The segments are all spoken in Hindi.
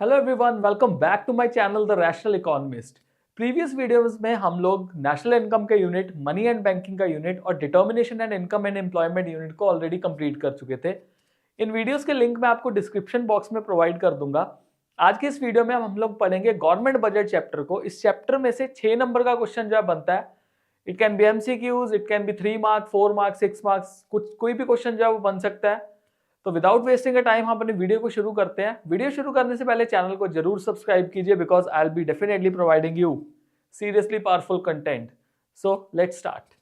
Hello everyone, welcome back to my channel the rational economist. Previous videos में हम लोग नेशनल इनकम का यूनिट, मनी एंड बैंकिंग का यूनिट और determination and income and employment unit को ऑलरेडी कंप्लीट कर चुके थे। इन वीडियोस के लिंक मैं आपको डिस्क्रिप्शन बॉक्स में प्रोवाइड कर दूंगा। आज की इस वीडियो में हम लोग पढ़ेंगे गवर्नमेंट बजट चैप्टर को। इस चैप्टर में से 6 नंबर का क्वेश्चन जो बनता है, it can be MCQs, it can be 3 marks, 4 marks, 6 marks, कुछ कोई भी क्वेश्चन जो है वो बन सकता है। तो विदाउट वेस्टिंग टाइम हम अपने वीडियो को शुरू करते हैं। वीडियो शुरू करने से पहले चैनल को जरूर सब्सक्राइब कीजिए because I will be definitely providing you seriously powerful content. So let's start.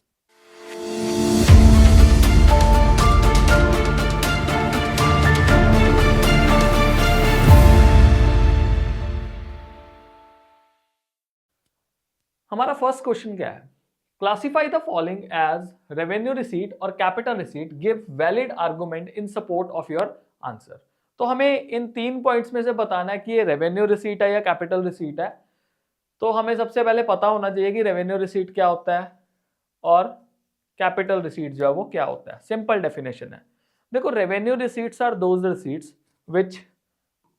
हमारा फर्स्ट क्वेश्चन क्या है? Classify the following as revenue receipt और capital receipt, give valid argument in support of your answer. तो हमें इन 3 पॉइंट्स में से बताना है कि ये रेवेन्यू रिसीट है या कैपिटल रिसीट है। तो हमें सबसे पहले पता होना चाहिए कि रेवेन्यू रिसीट क्या होता है और कैपिटल रिसीट जो है वो क्या होता है। सिंपल डेफिनेशन है, देखो, revenue receipts are those receipts which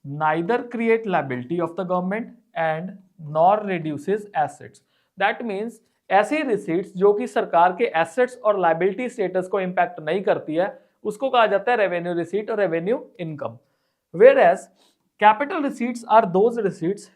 neither create liability of the government and nor reduces assets. That means ऐसी रिसीट्स जो कि सरकार के एसेट्स और लायबिलिटी स्टेटस को इंपैक्ट नहीं करती है, उसको कहा जाता है रेवेन्यू रिसीट और revenue income. Whereas capital receipts are those receipts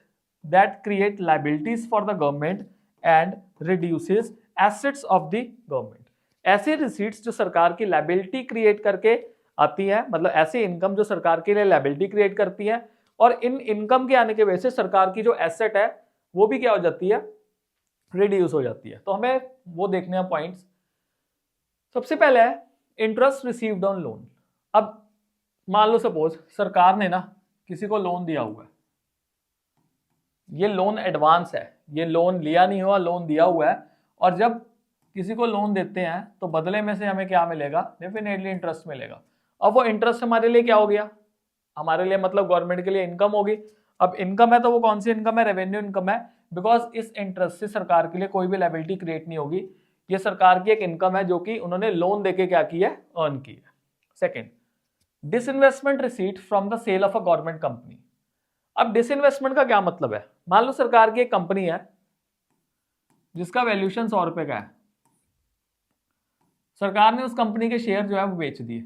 that create liabilities for the government and reduces assets of the government। ऐसे receipts जो सरकार की liability create करके आती है, मतलब ऐसी इनकम जो सरकार के लिए liability create करती है, और इन इनकम के आने की वजह से सरकार की जो एसेट है वो भी क्या हो जाती है, रिड्यूस हो जाती है। तो हमें वो देखने हैं पॉइंट्स। सबसे पहले है इंटरेस्ट रिसीव्ड ऑन लोन। अब मान लो सपोज सरकार ने ना किसी को लोन दिया हुआ है, ये लोन एडवांस है, ये लोन लिया नहीं हुआ, लोन दिया हुआ है, और जब किसी को लोन देते हैं तो बदले में से हमें क्या मिलेगा? डेफिनेटली इंटरेस्ट मिलेगा। अब वो इंटरेस्ट हमारे लिए क्या हो गया? हमारे लिए मतलब गवर्नमेंट के लिए इनकम होगी। अब इनकम है तो वो कौन सी इनकम है? रेवेन्यू इनकम है, बिकॉज इस इंटरेस्ट से सरकार के लिए कोई भी लायबिलिटी क्रिएट नहीं होगी। ये सरकार की एक इनकम है जो कि उन्होंने लोन देके क्या की है? अर्न की है। Second, disinvestment receipt from the sale of a government company. अब डिसइन्वेस्टमेंट का क्या मतलब है? मान लो सरकार की एक कंपनी है जिसका वैल्यूएशन 100 रुपए का है, सरकार ने उस कंपनी के शेयर जो है वो बेच दिए।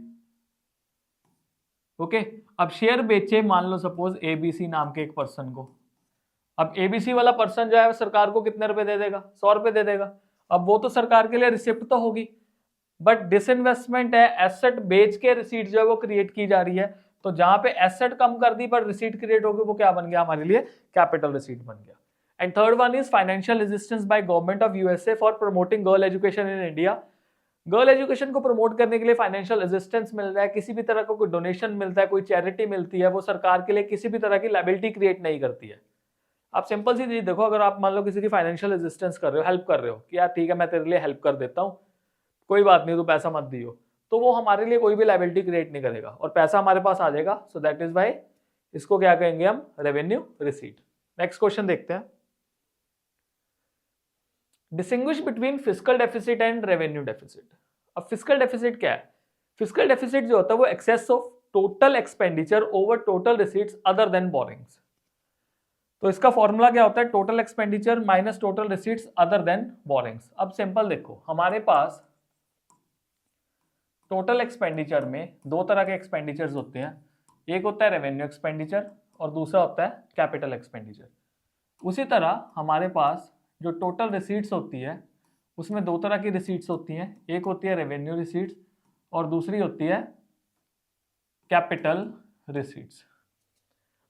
ओके, अब शेयर बेचे मान लो सपोज एबीसी नाम के एक पर्सन को। अब एबीसी वाला पर्सन जो है सरकार को कितने रुपए दे देगा? 100 रुपए दे देगा। अब वो तो सरकार के लिए रिसिप्ट तो होगी, बट डिसइन्वेस्टमेंट है, एसेट बेच के रिसीट जो है वो क्रिएट की जा रही है। तो जहां पे एसेट कम कर दी पर रिसीट क्रिएट होगी, वो क्या बन गया हमारे लिए? कैपिटल रिसीट बन गया। And third one is financial resistance by government of USA for promoting girl education in India. Girl education को प्रमोट करने के लिए फाइनेंशियल रेजिस्टेंस मिल रहा है, किसी भी तरह का कोई डोनेशन मिलता है, कोई चैरिटी मिलती है, वो सरकार के लिए किसी भी तरह की लायबिलिटी क्रिएट नहीं करती है। आप सिंपल सी चीज देखो, अगर आप मान लो किसी की फाइनेंशियल रेजिस्टेंस कर रहे हो, हेल्प कर रहे हो कि यार ठीक है मैं तेरे लिए हेल्प कर देता हूँ, कोई बात नहीं, तू पैसा मत दियो, तो वो हमारे लिए कोई भी लायबिलिटी क्रिएट नहीं करेगा और पैसा हमारे पास आ जाएगा। सो दैट इज वाई इसको क्या कहेंगे हम? Revenue receipt. नेक्स्ट क्वेश्चन देखते हैं। Distinguish between fiscal deficit and revenue deficit. अब फिस्कल डेफिसिट क्या है? फिस्कल डेफिसिट जो होता है वो excess of total expenditure over total receipts other than borrowings. तो इसका फॉर्मूला क्या होता है? Total expenditure minus total receipts other than borrowings. अब सिंपल देखो, हमारे पास टोटल एक्सपेंडिचर में 2 तरह के एक्सपेंडिचर्स होते हैं, एक होता है रेवेन्यू एक्सपेंडिचर और दूसरा होता है कैपिटल एक्सपेंडिचर। उसी तरह हमारे पास जो टोटल रिसीट्स होती है उसमें 2 तरह की रिसीट्स होती हैं, एक होती है रेवेन्यू रिसीट्स और दूसरी होती है कैपिटल रिसीट्स।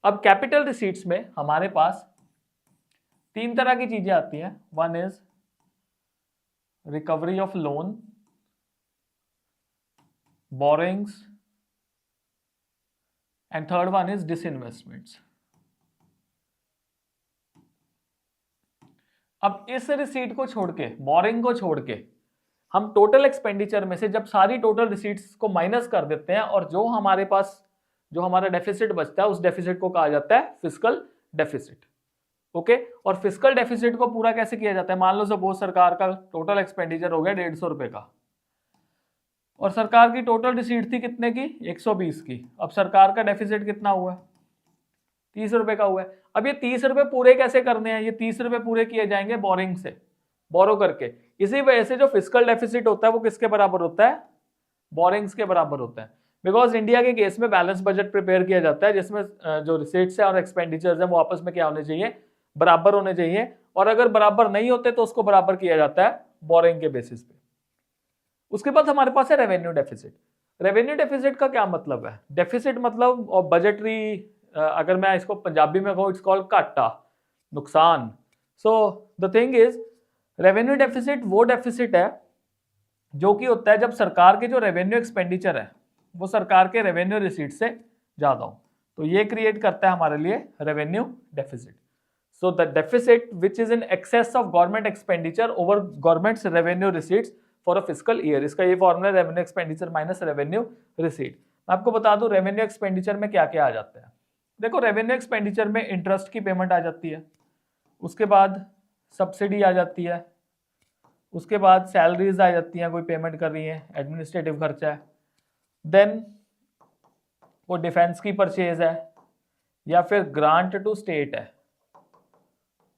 अब कैपिटल रिसीट्स में हमारे पास 3 तरह की चीजें आती हैं। One is recovery of loan, borrowings, and third one is disinvestments। अब इस रिसीट को छोड़ के, बोरिंग को छोड़ के, हम टोटल एक्सपेंडिचर में से जब सारी टोटल रिसीट्स को माइनस कर देते हैं और जो हमारे पास जो हमारा डेफिसिट बचता है उस डेफिसिट को कहा जाता है फिस्कल डेफिसिट। ओके, और फिस्कल डेफिसिट को पूरा कैसे किया जाता है? मान लो सपोज सरकार का टोटल एक्सपेंडिचर हो गया 150 रुपए का और सरकार की टोटल रिसीट थी कितने की? 120 की। अब सरकार का डेफिसिट कितना हुआ? 30 रुपए का हुआ है। अब ये 30 रुपए पूरे कैसे करने हैं? ये 30 रुपए पूरे किए जाएंगे बोरिंग से, बोरो करके। इसी वजह से जो फिस्कल डेफिसिट होता है वो किसके बराबर होता है? बोरिंग्स के बराबर होता है। बिकॉज इंडिया के केस में बैलेंस बजट प्रिपेयर किया जाता है जिसमें जो रिसीट्स है और एक्सपेंडिचर्स है वो आपस में क्या होने चाहिए? बराबर होने चाहिए। और अगर बराबर नहीं होते तो उसको बराबर किया जाता है बोरिंग के बेसिस पे। उसके बाद हमारे पास है रेवेन्यू डेफिसिट। रेवेन्यू डेफिसिट का क्या मतलब है? डेफिसिट मतलब और बजटरी, अगर मैं इसको पंजाबी में कहूँ, इट्स कॉल्ड घाटा, नुकसान। So the thing is, revenue deficit वो डेफिसिट है जो कि होता है जब सरकार के जो रेवेन्यू एक्सपेंडिचर है वो सरकार के रेवेन्यू रिसीट से ज्यादा हो, तो ये क्रिएट करता है हमारे लिए revenue deficit. So the deficit which is in excess of government expenditure over governments revenue receipts for a fiscal year. इसका ये formula revenue expenditure minus revenue receipt. मैं आपको बता दूं रेवेन्यू एक्सपेंडिचर में क्या क्या आ जाता है। देखो, रेवेन्यू एक्सपेंडिचर में इंटरेस्ट की पेमेंट आ जाती है, उसके बाद सब्सिडी आ जाती है, उसके बाद सैलरीज आ जाती हैं, कोई पेमेंट कर रही है, एडमिनिस्ट्रेटिव खर्चा है, देन वो डिफेंस की परचेज है या फिर ग्रांट टू स्टेट है।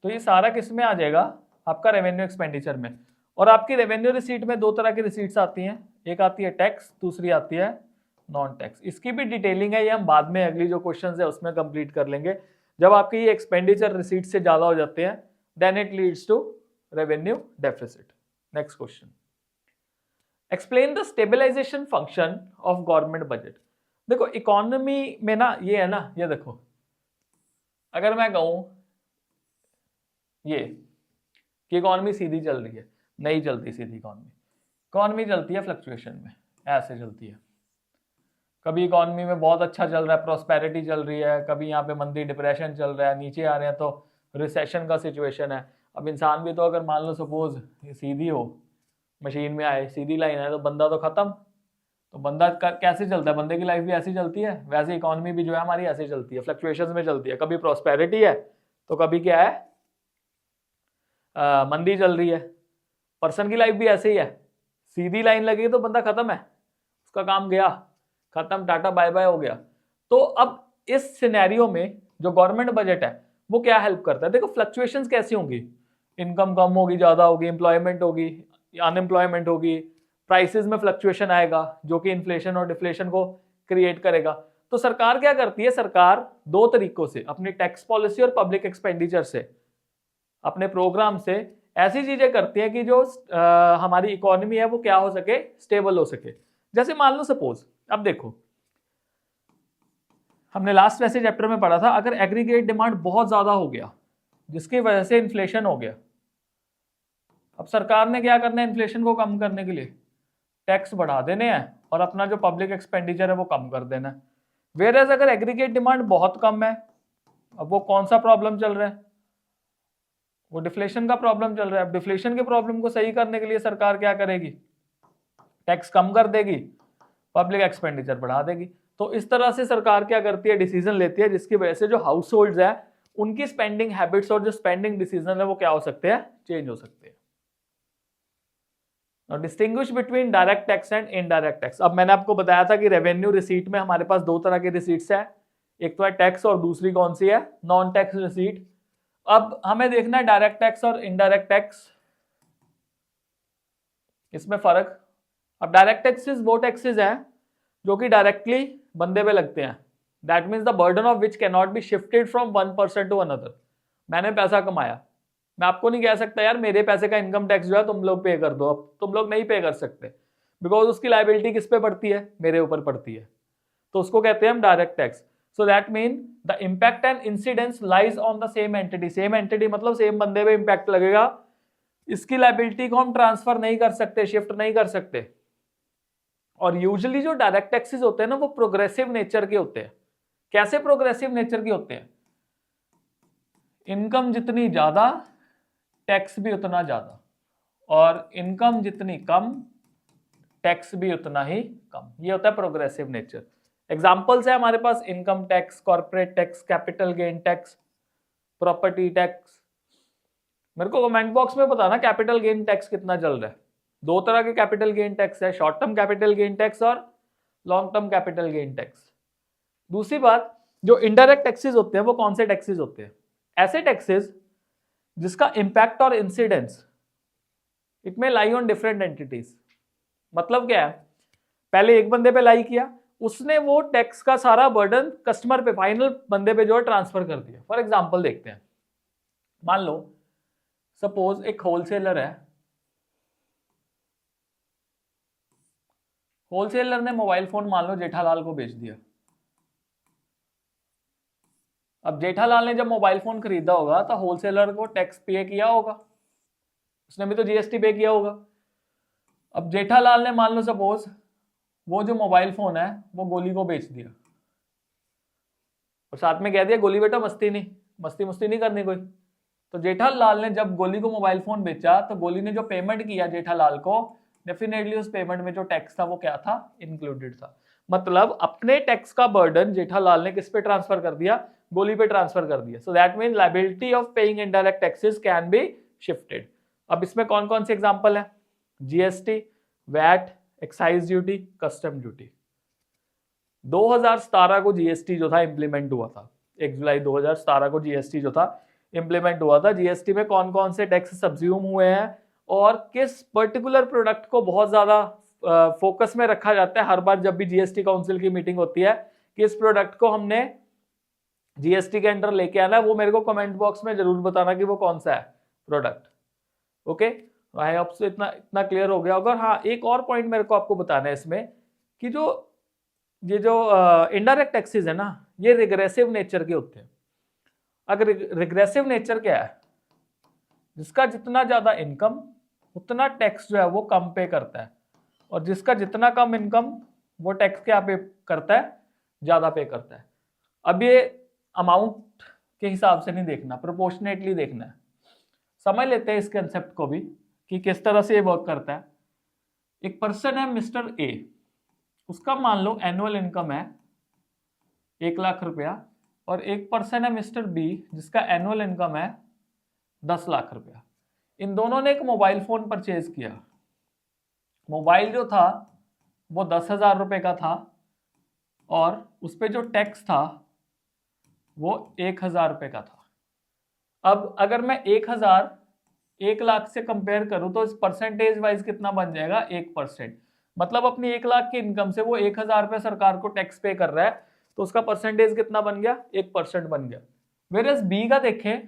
तो ये सारा किस में आ जाएगा? आपका रेवेन्यू एक्सपेंडिचर में। और आपकी रेवेन्यू रिसीट में दो तरह की रिसीट्स आती हैं, एक आती है टैक्स, दूसरी आती है नॉन टैक्स। इसकी भी डिटेलिंग है, ये हम बाद में अगली जो क्वेश्चंस है उसमें कंप्लीट कर लेंगे। जब आपके ये एक्सपेंडिचर रिसीट से ज्यादा हो जाते हैं then it leads to revenue deficit. Next question, explain the stabilisation function of government budget. देखो इकोनॉमी में ना ये है ना, ये देखो, अगर मैं कहूं ये कि इकोनॉमी सीधी चल रही है, नहीं चलती सीधी इकोनॉमी। इकोनॉमी चलती है फ्लक्चुएशन में, ऐसे चलती है। कभी इकोनॉमी में बहुत अच्छा चल रहा है, प्रॉस्पेरिटी चल रही है, कभी यहाँ पे मंदी डिप्रेशन चल रहा है, नीचे आ रहे हैं तो रिसेशन का सिचुएशन है। अब इंसान भी तो अगर मान लो सपोज सीधी हो, मशीन में आए, सीधी लाइन है, तो बंदा तो खत्म। तो बंदा कैसे चलता है? बंदे की लाइफ भी ऐसी चलती है, वैसे इकोनॉमी भी जो है हमारी ऐसे चलती है, फ्लक्चुएशन में चलती है। कभी प्रॉस्पेरिटी है तो कभी क्या है, मंदी चल रही है। पर्सन की लाइफ भी ऐसे ही है, सीधी लाइन लगी तो बंदा खत्म है, उसका काम गया, खत्म, टाटा बाय बाय हो गया। तो अब इस सिनेरियो में जो गवर्नमेंट बजट है वो क्या हेल्प करता है? देखो फ्लक्चुएशंस कैसी होंगी, इनकम कम होगी, ज्यादा होगी, एम्प्लॉयमेंट होगी, अनएम्प्लॉयमेंट होगी, प्राइसेस में फ्लक्चुएशन आएगा जो कि इन्फ्लेशन और डिफ्लेशन को क्रिएट करेगा। तो सरकार क्या करती है? सरकार दो तरीकों से, अपनी टैक्स पॉलिसी और पब्लिक एक्सपेंडिचर से, अपने प्रोग्राम से ऐसी चीजें करती है कि जो हमारी इकोनॉमी है वो क्या हो सके, स्टेबल हो सके। जैसे मान लो सपोज, अब देखो हमने लास्ट वैसे चैप्टर में पढ़ा था, अगर एग्रीगेट डिमांड बहुत ज्यादा हो गया जिसकी वजह से इन्फ्लेशन हो गया, अब सरकार ने क्या करना है इन्फ्लेशन को कम करने के लिए? टैक्स बढ़ा देने हैं और अपना जो पब्लिक एक्सपेंडिचर है वो कम कर देना है। वेयर एज अगर एग्रीगेट डिमांड बहुत कम है, अब वो कौन सा प्रॉब्लम चल रहा है? वो डिफ्लेशन का प्रॉब्लम चल रहा है। अब डिफ्लेशन के प्रॉब्लम को सही करने के लिए सरकार क्या करेगी? टैक्स कम कर देगी, पब्लिक एक्सपेंडिचर बढ़ा देगी। तो इस तरह से सरकार क्या करती है, डिसीजन लेती है जिसकी वजह से जो हाउस होल्ड्स है उनकी स्पेंडिंग हैबिट्स और जो स्पेंडिंग डिसीजन है वो क्या हो सकते हैं, चेंज हो सकते हैं। Now distinguish between direct tax and indirect tax. अब मैंने आपको बताया था कि रेवेन्यू रिसीट में हमारे पास दो तरह के रिसीट्स है, एक तो है टैक्स और दूसरी कौन सी है, नॉन टैक्स रिसीट। अब हमें देखना है डायरेक्ट टैक्स और इनडायरेक्ट टैक्स, इसमें फर्क। अब डायरेक्ट टैक्सेस वो टैक्सेस हैं जो कि डायरेक्टली बंदे पे लगते हैं, that means the burden of which can not be shifted from one person to another. मैंने पैसा कमाया, मैं आपको नहीं कह सकता यार मेरे पैसे का इनकम टैक्स जो है तुम लोग पे कर दो, अब तुम लोग नहीं पे कर सकते, बिकॉज उसकी लायबिलिटी किस पे पड़ती है, मेरे ऊपर पड़ती है। तो उसको कहते हैं हम direct tax. So that mean the impact and incidence lies on the same entity. Same entity मतलब सेम बंदे पे इम्पैक्ट लगेगा, इसकी लायबिलिटी को हम ट्रांसफर नहीं कर सकते, शिफ्ट नहीं कर सकते। और यूजुअली जो डायरेक्ट टैक्सेस होते हैं ना वो प्रोग्रेसिव नेचर के होते हैं। कैसे प्रोग्रेसिव नेचर के होते हैं? इनकम जितनी ज्यादा टैक्स भी उतना ज्यादा, और इनकम जितनी कम टैक्स भी उतना ही कम। ये होता है प्रोग्रेसिव नेचर। एग्जांपल्स है हमारे पास income tax, corporate tax, capital gain tax, property tax. मेरे को कमेंट बॉक्स में बताना कैपिटल गेन टैक्स कितना चल रहा है। दो तरह के कैपिटल गेन टैक्स है, short term capital gain tax और long term capital gain tax. दूसरी बात, जो इनडायरेक्ट टैक्सेस होते हैं वो कौन से टैक्सेस होते हैं? ऐसे टैक्सेस जिसका इंपैक्ट और इंसिडेंस इट में लाई ऑन डिफरेंट एंटिटीज। मतलब क्या है, पहले एक बंदे पे लाई किया, उसने वो टैक्स का सारा बर्डन कस्टमर पे, फाइनल बंदे पे जो है ट्रांसफर कर दिया। फॉर एग्जांपल देखते हैं, मान लो सपोज एक होलसेलर है, होलसेलर ने मोबाइल फोन मान लो जेठालाल को बेच दिया। अब जेठालाल ने जब मोबाइल फोन खरीदा होगा तो होलसेलर को टैक्स पे किया होगा, उसने भी तो जीएसटी पे किया होगा। अब जेठालाल ने मान लो सपोज वो जो मोबाइल फोन है वो गोली को बेच दिया और साथ में कह दिया गोली बेटा मस्ती नहीं करनी कोई। तो जेठालाल ने जब गोली को मोबाइल फोन बेचा तो गोली ने जो पेमेंट किया जेठालाल को, डेफिनेटली उस पेमेंट में जो टैक्स था वो क्या था, इंक्लूडेड था। मतलब अपने टैक्स का बर्डन जेठालाल ने किस पे ट्रांसफर कर दिया, गोली पे ट्रांसफर कर दिया। So that mean liability of paying indirect taxes can be shifted. अब इसमें कौन कौन से एग्जांपल है? GST, VAT, excise duty, custom duty. 2017 को जीएसटी जो था इंप्लीमेंट हुआ था, 1 जुलाई 2017 को जीएसटी जो था इंप्लीमेंट हुआ था। जीएसटी में कौन कौन से टैक्स सब्ज्यूम हुए हैं और किस पर्टिकुलर प्रोडक्ट को बहुत ज्यादा फोकस में रखा जाता है हर बार जब भी जीएसटी काउंसिल की मीटिंग होती है, किस प्रोडक्ट को हमने जीएसटी के अंडर लेके आना है, वो मेरे को कमेंट बॉक्स में जरूर बताना कि वो कौन सा है product. Okay, I hope so इतना क्लियर हो गया होगा। हाँ, एक और पॉइंट मेरे को आपको बताना है इसमें कि ये जो इनडायरेक्ट टैक्सेस है ना, ये रिग्रेसिव नेचर के होते हैं। अगर रिग्रेसिव नेचर क्या है, जिसका जितना ज्यादा इनकम उतना टैक्स जो है वो कम पे करता है, और जिसका जितना कम इनकम वो टैक्स क्या पे करता है, ज्यादा पे करता है। अब ये अमाउंट के हिसाब से नहीं देखना, प्रोपोर्शनेटली देखना है। समझ लेते हैं इस कंसेप्ट को भी कि किस तरह से ये वर्क करता है। एक पर्सन है मिस्टर ए, उसका मान लो एनुअल इनकम है 1 लाख रुपया, और एक पर्सन है मिस्टर बी जिसका एनुअल इनकम है 10 लाख रुपया। इन दोनों ने एक मोबाइल फोन परचेज किया। मोबाइल जो था वो 10,000 रुपये का था और उस पर जो टैक्स था वो 1,000 रुपये का था। अब अगर मैं 1 लाख से कंपेयर करूं तो इस परसेंटेज वाइज कितना बन जाएगा, 1%। मतलब अपनी 1 लाख की इनकम से वो 1,000 रुपये सरकार को टैक्स पे कर रहा है, तो उसका परसेंटेज कितना बन गया, 1% बन गया। वेरएस बी का देखें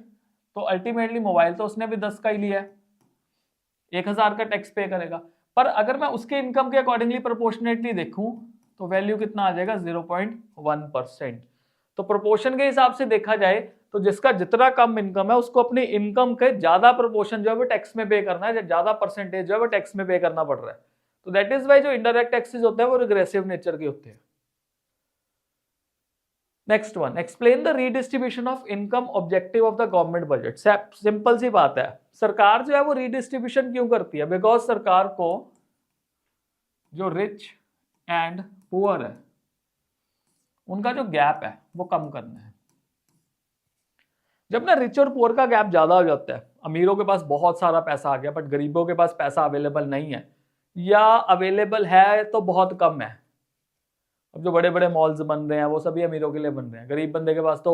तो अल्टीमेटली मोबाइल तो उसने भी 10 का ही लिया है, 1,000 का टैक्स पे करेगा। पर अगर मैं उसके इनकम के अकॉर्डिंगली प्रोपोर्शनेटली देखूं तो वैल्यू कितना आ जाएगा, 0.1%। तो प्रोपोर्शन के हिसाब से देखा जाए तो जिसका जितना कम इनकम है उसको अपनी इनकम के ज्यादा प्रोपोर्शन जो है वो टैक्स में पे करना है, ज्यादा परसेंटेज जो है वो टैक्स में पे करना पड़ रहा है। तो दैट इज वाई जो इनडायरेक्ट टैक्सेस होते हैं वो रिग्रेसिव नेचर के होते हैं। Next one, explain the redistribution of income objective of the government budget. Simple सी बात है, सरकार जो है वो रीडिस्ट्रीब्यूशन क्यों करती है? बिकॉज सरकार को जो रिच एंड पुअर है उनका जो गैप है वो कम करना है। जब ना रिच और पुअर का गैप ज्यादा हो जाता है, अमीरों के पास बहुत सारा पैसा आ गया बट गरीबों के पास पैसा अवेलेबल नहीं है, या अवेलेबल है तो बहुत कम है। अब जो बड़े बड़े मॉल्स बन रहे हैं वो सभी अमीरों के लिए बन रहे हैं, गरीब बंदे के पास तो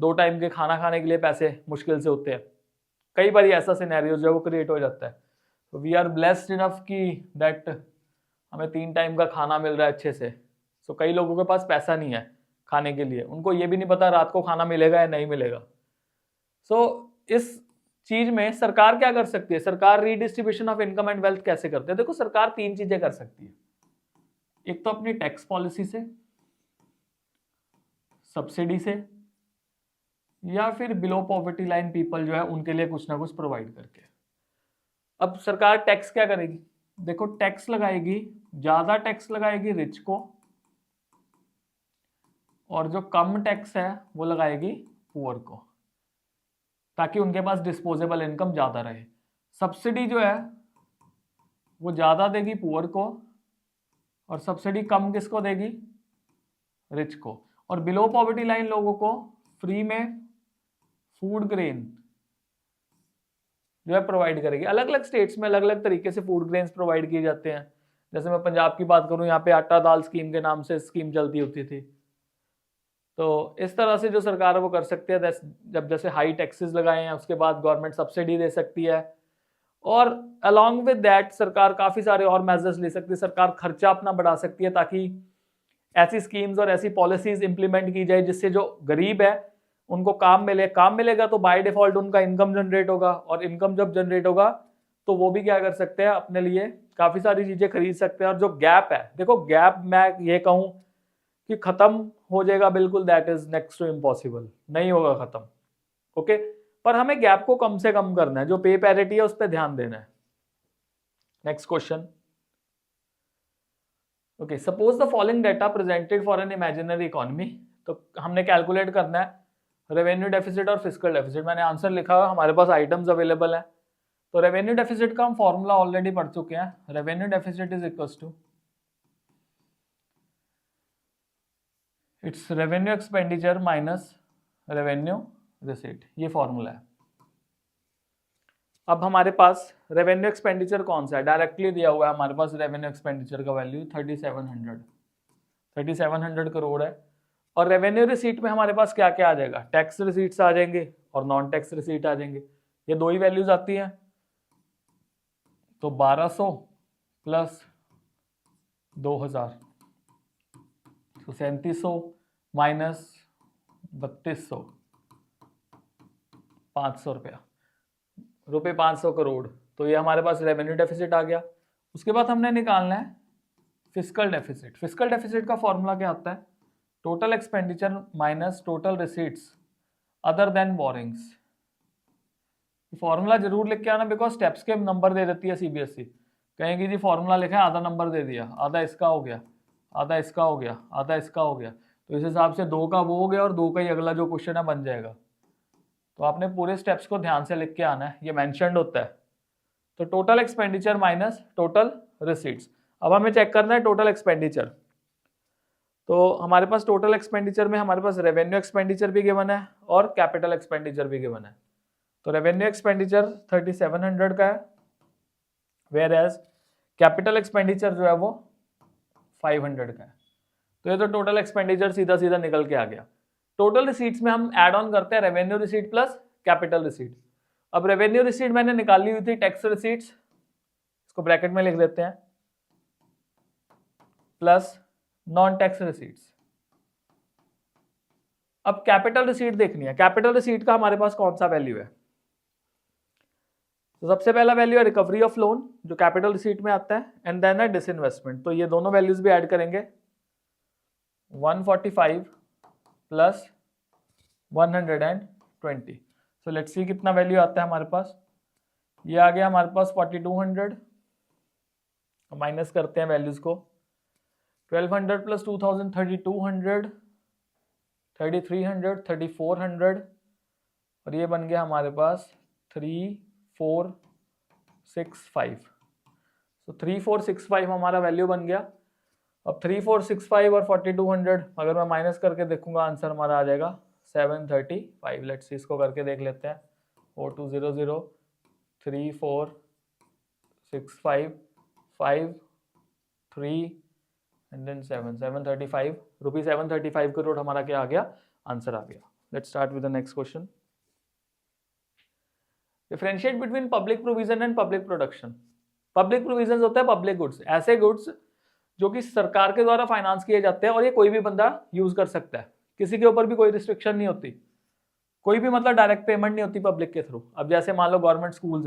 2 टाइम के खाना खाने के लिए पैसे मुश्किल से होते हैं। कई बार ऐसा सिनेरियो जो है वो क्रिएट हो जाता है। तो वी आर ब्लेस्ड इनफ कि दैट हमें 3 टाइम का खाना मिल रहा है अच्छे से। सो कई लोगों के पास पैसा नहीं है खाने के लिए, उनको ये भी नहीं पता रात को खाना मिलेगा या नहीं मिलेगा। सो इस चीज में सरकार क्या कर सकती है, सरकार redistribution of income and wealth कैसे करते हैं? देखो, सरकार 3 चीजें कर सकती है। एक तो अपनी टैक्स पॉलिसी से, सब्सिडी से, या फिर बिलो पॉवर्टी लाइन पीपल जो है उनके लिए कुछ ना कुछ प्रोवाइड करके। अब सरकार टैक्स क्या करेगी? देखो, टैक्स लगाएगी, ज्यादा टैक्स लगाएगी रिच को, और जो कम टैक्स है वो लगाएगी पुअर को, ताकि उनके पास डिस्पोजेबल इनकम ज्यादा रहे। सब्सिडी जो है वो ज्यादा देगी पुअर को, और सब्सिडी कम किसको देगी, रिच को। और बिलो पॉवर्टी लाइन लोगों को फ्री में फूड ग्रेन जो है प्रोवाइड करेगी। अलग अलग स्टेट्स में अलग अलग तरीके से फूड ग्रेन्स प्रोवाइड किए जाते हैं। जैसे मैं पंजाब की बात करूं, यहाँ पे आटा दाल स्कीम के नाम से स्कीम चलती होती थी। तो इस तरह से जो सरकार है वो कर सकती है, जब जैसे हाई टैक्सेस लगाए हैं उसके बाद गवर्नमेंट सब्सिडी दे सकती है, और अलॉन्ग विद दैट सरकार काफ़ी सारे और मेजर्स ले सकती है। सरकार खर्चा अपना बढ़ा सकती है ताकि ऐसी स्कीम्स और ऐसी पॉलिसीज इंप्लीमेंट की जाए जिससे जो गरीब है उनको काम मिले। काम मिलेगा तो बाय डिफॉल्ट उनका इनकम जनरेट होगा, और इनकम जब जनरेट होगा तो वो भी क्या कर सकते हैं, अपने लिए काफ़ी सारी चीज़ें खरीद सकते हैं। और जो गैप है, देखो गैप मैं ये कहूँ कि ख़त्म हो जाएगा बिल्कुल, that is next to impossible, नहीं होगा ख़त्म। ओके, पर हमें गैप को कम से कम करना है, जो पे पैरिटी है उस पर ध्यान देना है। Next question, okay, suppose the following data presented for an imaginary economy. तो हमने कैलकुलेट करना है रेवेन्यू डेफिसिट और फिस्कल डेफिसिट। मैंने आंसर लिखा हुआ, हमारे पास आइटम्स अवेलेबल है। तो रेवेन्यू डेफिसिट का हम फॉर्मूला ऑलरेडी पढ़ चुके हैं। Revenue deficit is equals to its revenue expenditure minus revenue receipt, ये फॉर्मूला है। अब हमारे पास रेवेन्यू एक्सपेंडिचर कौन सा है, डायरेक्टली दिया हुआ है हमारे पास। रेवेन्यू एक्सपेंडिचर का वैल्यू 3700 करोड़ है। और रेवेन्यू रिसीट में हमारे पास क्या क्या आ जाएगा, टैक्स रिसीट्स आ जाएंगे और नॉन टैक्स रिसीट आ जाएंगे। ये दो ही वैल्यूज आती हैं। तो 1200 प्लस 2000, तो 3700 माइनस 3200, 500 रुपये 500 करोड़। तो ये हमारे पास रेवेन्यू डेफिसिट आ गया। उसके बाद हमने निकालना है फिस्कल डेफिसिट। फिस्कल डेफिसिट का फॉर्मूला क्या होता है, total expenditure minus total receipts other than borrowings. Formula जरूर लिख के आना, बिकॉज स्टेप्स के नंबर दे देती है सीबीएसई। कहेंगे जी फॉर्मूला लिखा है, आधा नंबर दे दिया, आधा इसका हो गया, आधा इसका हो गया, आधा इसका हो गया। तो इस हिसाब से 2 का वो हो गया और 2 का ही अगला जो क्वेश्चन है बन जाएगा। तो आपने पूरे स्टेप्स को ध्यान से लिख के आना है, ये मेंशन्ड होता है। तो total expenditure minus total receipts. अब हमें चेक करना है टोटल एक्सपेंडिचर। तो हमारे पास टोटल एक्सपेंडिचर में हमारे पास रेवेन्यू एक्सपेंडिचर भी गिवन है और कैपिटल एक्सपेंडिचर भी गिवन है। तो रेवेन्यू एक्सपेंडिचर 3700 का है, वेयर एज कैपिटल एक्सपेंडिचर जो है वो 500 का है। तो ये तो टोटल एक्सपेंडिचर सीधा सीधा निकल के आ गया। टोटल रिसीट्स में हम ऐड ऑन करते हैं revenue receipt plus capital receipt. अब रेवेन्यू रिसीट मैंने निकाली हुई थी टैक्स रिसीट्स, इसको ब्रैकेट में लिख देते हैं, प्लस नॉन टैक्स रिसीट्स। अब कैपिटल रिसीट देखनी है। कैपिटल रिसीट का हमारे पास कौन सा वैल्यू है, तो सबसे पहला वैल्यू है रिकवरी ऑफ लोन जो कैपिटल रिसीट में आता है, एंड देन है डिसइन्वेस्टमेंट। तो ये दोनों वैल्यूज भी ऐड करेंगे, 145 प्लस 120। सो लेट्स सी कितना वैल्यू आता है हमारे पास। ये आ गया हमारे पास 4200, माइनस करते हैं वैल्यूज को, 1200 प्लस 2000 3200, 3300, 3400, और ये बन गया हमारे पास 3465। तो 3465 हमारा वैल्यू बन गया। अब 3465 और 4200 अगर मैं माइनस करके देखूंगा, आंसर हमारा आ जाएगा 735। लेट्स इसको करके देख लेते हैं। 4200 3465 5 3 एंड देन 735 रुपीज 735 करोड़ हमारा क्या आ गया, आंसर आ गया। Let's start with the next question. Differentiate between public provision and public production. Public provision होता है पब्लिक गुड्स, ऐसे गुड्स जो कि सरकार के द्वारा फाइनेंस किए जाते हैं और ये कोई भी बंदा यूज कर सकता है, किसी के ऊपर भी कोई रिस्ट्रिक्शन नहीं होती, कोई भी मतलब डायरेक्ट पेमेंट नहीं होती पब्लिक के थ्रू। अब जैसे मान लो गवर्नमेंट स्कूल्स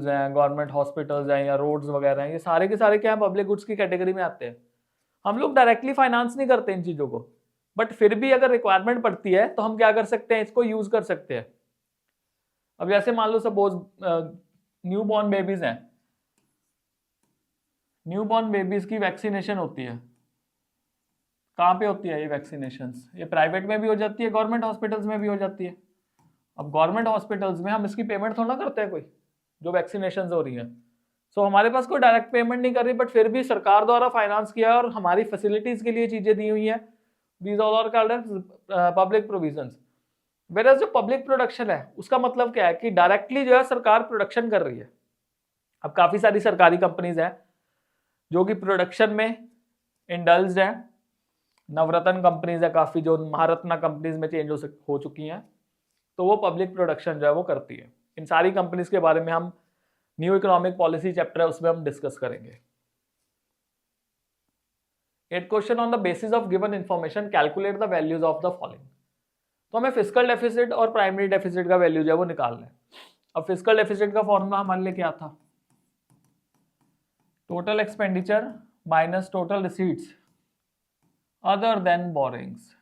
हैं, गवर्नमेंट हॉस्पिटल्स हैं या रोड्स वगैरह हैं, ये सारे के सारे क्या है, पब्लिक गुड्स की कैटेगरी में आते हैं। हम लोग डायरेक्टली फाइनेंस नहीं करते इन चीजों को, बट फिर भी अगर रिक्वायरमेंट पड़ती है तो हम क्या कर सकते हैं, इसको यूज कर सकते हैं। अब जैसे मान लो सपोज न्यू बॉर्न बेबीज हैं, न्यू बॉर्न बेबीज की वैक्सीनेशन होती है, कहाँ पे होती है ये वैक्सीनेशन, ये प्राइवेट में भी हो जाती है, गवर्नमेंट हॉस्पिटल्स में भी हो जाती है। अब गवर्नमेंट हॉस्पिटल्स में हम इसकी पेमेंट थोड़ा करते हैं कोई, जो वैक्सीनेशन हो रही है। सो हमारे पास कोई डायरेक्ट पेमेंट नहीं कर रही, बट फिर भी सरकार द्वारा फाइनेंस किया और हमारी फैसिलिटीज के लिए चीजें दी हुई है। These all are called as public provisions. Whereas जो पब्लिक प्रोडक्शन है उसका मतलब क्या है कि डायरेक्टली जो है सरकार प्रोडक्शन कर रही है। अब काफी सारी सरकारी कंपनीज हैं जो कि प्रोडक्शन में इंडल्ज्ड हैं, नवरत्न कंपनीज है काफ़ी जो महारत्ना कंपनीज में चेंज हो चुकी हैं, तो वो पब्लिक प्रोडक्शन जो है वो करती है। इन सारी कंपनीज के बारे में हम न्यू इकोनॉमिक पॉलिसी चैप्टर है उसमें हम डिस्कस करेंगे। 8 question on the basis of given information calculate the values of the following. तो हमें फिस्कल डेफिसिट और प्राइमरी डेफिसिट का वैल्यू जो है वो निकालना है। अब फिस्कल डेफिसिट का फॉर्मूला हमारे लिए क्या था? Total expenditure minus total receipts other than borings.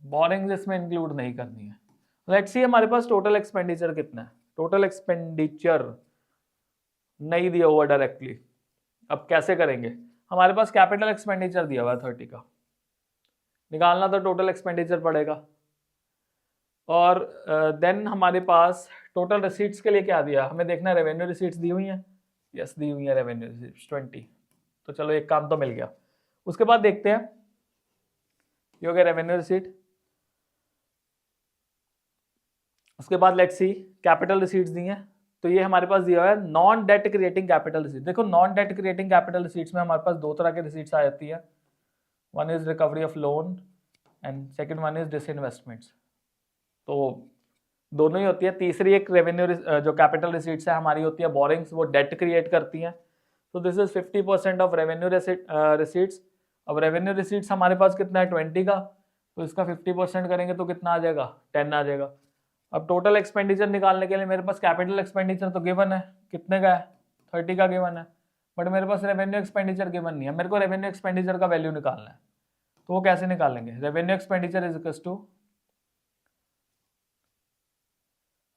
Borings इसमें इंक्लूड नहीं करनी है। लेट्स सी हमारे पास टोटल एक्सपेंडिचर कितना है। टोटल एक्सपेंडिचर नहीं दिया हुआ डायरेक्टली, अब कैसे करेंगे? हमारे पास कैपिटल एक्सपेंडिचर दिया हुआ है 30 का, निकालना तो टोटल एक्सपेंडिचर पड़ेगा। और देन हमारे पास टोटल रिसीट्स के लिए क्या दिया हमें देखना है, रेवेन्यू रिसीट्स दी हुई हैं। यस दी हुई है रेवेन्यू रिसीट्स 20, तो चलो एक काम तो मिल गया। उसके बाद देखते हैं ये हो गया रेवेन्यू रिसीट। उसके बाद लेट्स सी कैपिटल रिसीट्स दी हैं, तो ये हमारे पास दिया हुआ है non debt creating capital receipt. देखो non debt creating capital receipts में हमारे पास दो तरह के रिसीट्स आ जाती है, one is recovery of loan and second one is disinvestments. तो दोनों ही होती है। तीसरी एक रेवेन्यू जो कैपिटल रिसीट्स है हमारी होती है बोरिंग्स, वो डेट क्रिएट करती हैं। तो this is 50% of revenue receipts. अब रेवेन्यू रिसीट्स हमारे पास कितना है 20 का, तो इसका 50% करेंगे तो कितना आ जाएगा 10 आ जाएगा। अब टोटल एक्सपेंडिचर निकालने के लिए मेरे पास कैपिटल एक्सपेंडिचर तो गिवन है, कितने का है 30 का गिवन है, बट मेरे पास रेवेन्यू एक्सपेंडिचर गिवन नहीं है। मेरे को रेवेन्यू एक्सपेंडिचर का वैल्यू निकालना है, तो वो कैसे निकालेंगे? Revenue expenditure is equal to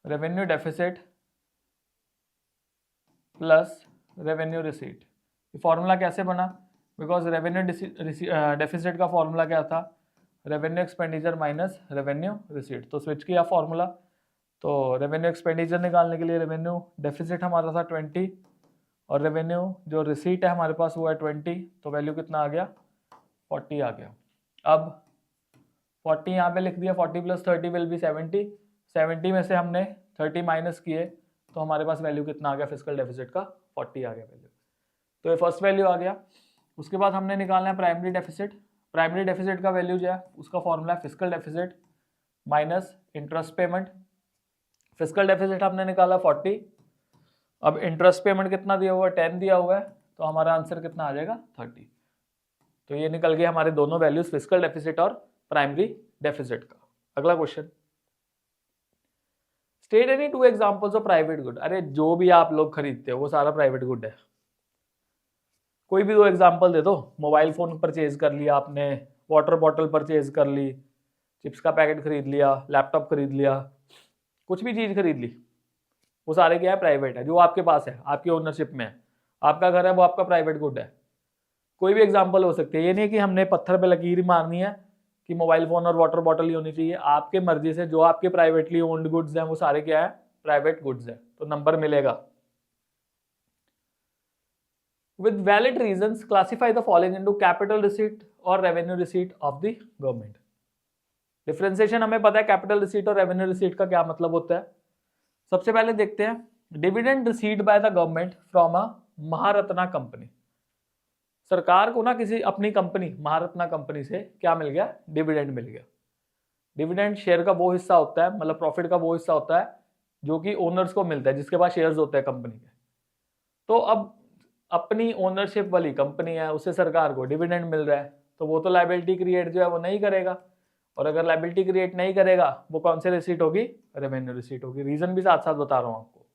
revenue deficit plus revenue receipt. Formula कैसे बना? बिकॉज रेवेन्यू डेफिसिट का फॉर्मूला क्या था? Revenue expenditure minus revenue receipt. तो स्विच किया फॉर्मूला, तो रेवेन्यू एक्सपेंडिचर निकालने के लिए रेवेन्यू डेफिसिट हमारा था 20 और रेवेन्यू जो रिसीट है हमारे पास वो है 20, तो वैल्यू कितना आ गया 40 आ गया। अब 40 यहाँ पे लिख दिया, 40 प्लस 30 विल बी 70। 70 में से हमने 30 माइनस किए तो हमारे पास वैल्यू कितना आ गया फिस्कल डेफिसिट का 40 आ गया वैल्यू। तो ये फर्स्ट वैल्यू आ गया। उसके बाद हमने निकालना है प्राइमरी डेफिसिट। प्राइमरी डेफिसिट का वैल्यू जो है उसका फॉर्मूला है fiscal deficit minus interest payment. Fiscal deficit हमने निकाला 40, अब इंटरेस्ट पेमेंट कितना दिया हुआ है 10 दिया हुआ है, तो हमारा आंसर कितना आ जाएगा 30। तो ये निकल गए हमारे दोनों वैल्यूज फिस्कल डेफिसिट और प्राइमरी डेफिसिट का। अगला question, state any 2 examples of private good. अरे जो भी आप लोग खरीदते हो वो सारा प्राइवेट गुड है, कोई भी 2 एग्जांपल दे दो। मोबाइल फोन परचेज कर लिया आपने, वाटर बॉटल परचेज कर ली, चिप्स का पैकेट खरीद लिया, लैपटॉप खरीद लिया, कुछ भी चीज खरीद ली, वो सारे क्या है प्राइवेट है, जो आपके पास है, आपकी ओनरशिप में है, आपका घर है, वो आपका प्राइवेट गुड है। कोई भी एग्जाम्पल हो सकते हैं, ये नहीं कि हमने पत्थर पे लकीर मारनी है कि मोबाइल फोन और वाटर बॉटल ही होनी चाहिए। आपके मर्जी से जो आपके प्राइवेटली ओन्ड गुड्स हैं वो सारे क्या है प्राइवेट गुड्स है, तो नंबर मिलेगा। With valid reasons, classify the following into capital receipt or revenue receipt of the government. Differentiation हमें पता है कैपिटल रिसीट और रेवेन्यू रिसीट का क्या मतलब होता है। सबसे पहले देखते हैं dividend receipt by the government from a Maharatna company. सरकार को ना किसी अपनी कंपनी महारत्ना कंपनी से क्या मिल गया, डिविडेंड मिल गया। डिविडेंड शेयर का वो हिस्सा होता है, मतलब प्रॉफिट का वो हिस्सा होता है जो कि ओनर्स को मिलता है, जिसके पास शेयर्स होते हैं कंपनी के। तो अब अपनी ओनरशिप वाली कंपनी है, उससे सरकार को डिविडेंड मिल रहा है, तो वो तो लायबिलिटी क्रिएट जो है वो नहीं करेगा, और अगर लायबिलिटी क्रिएट नहीं करेगा वो कौन से रिसीट होगी, रेवेन्यू रिसीट होगी। रीजन भी साथ साथ बता रहा हूं आपको।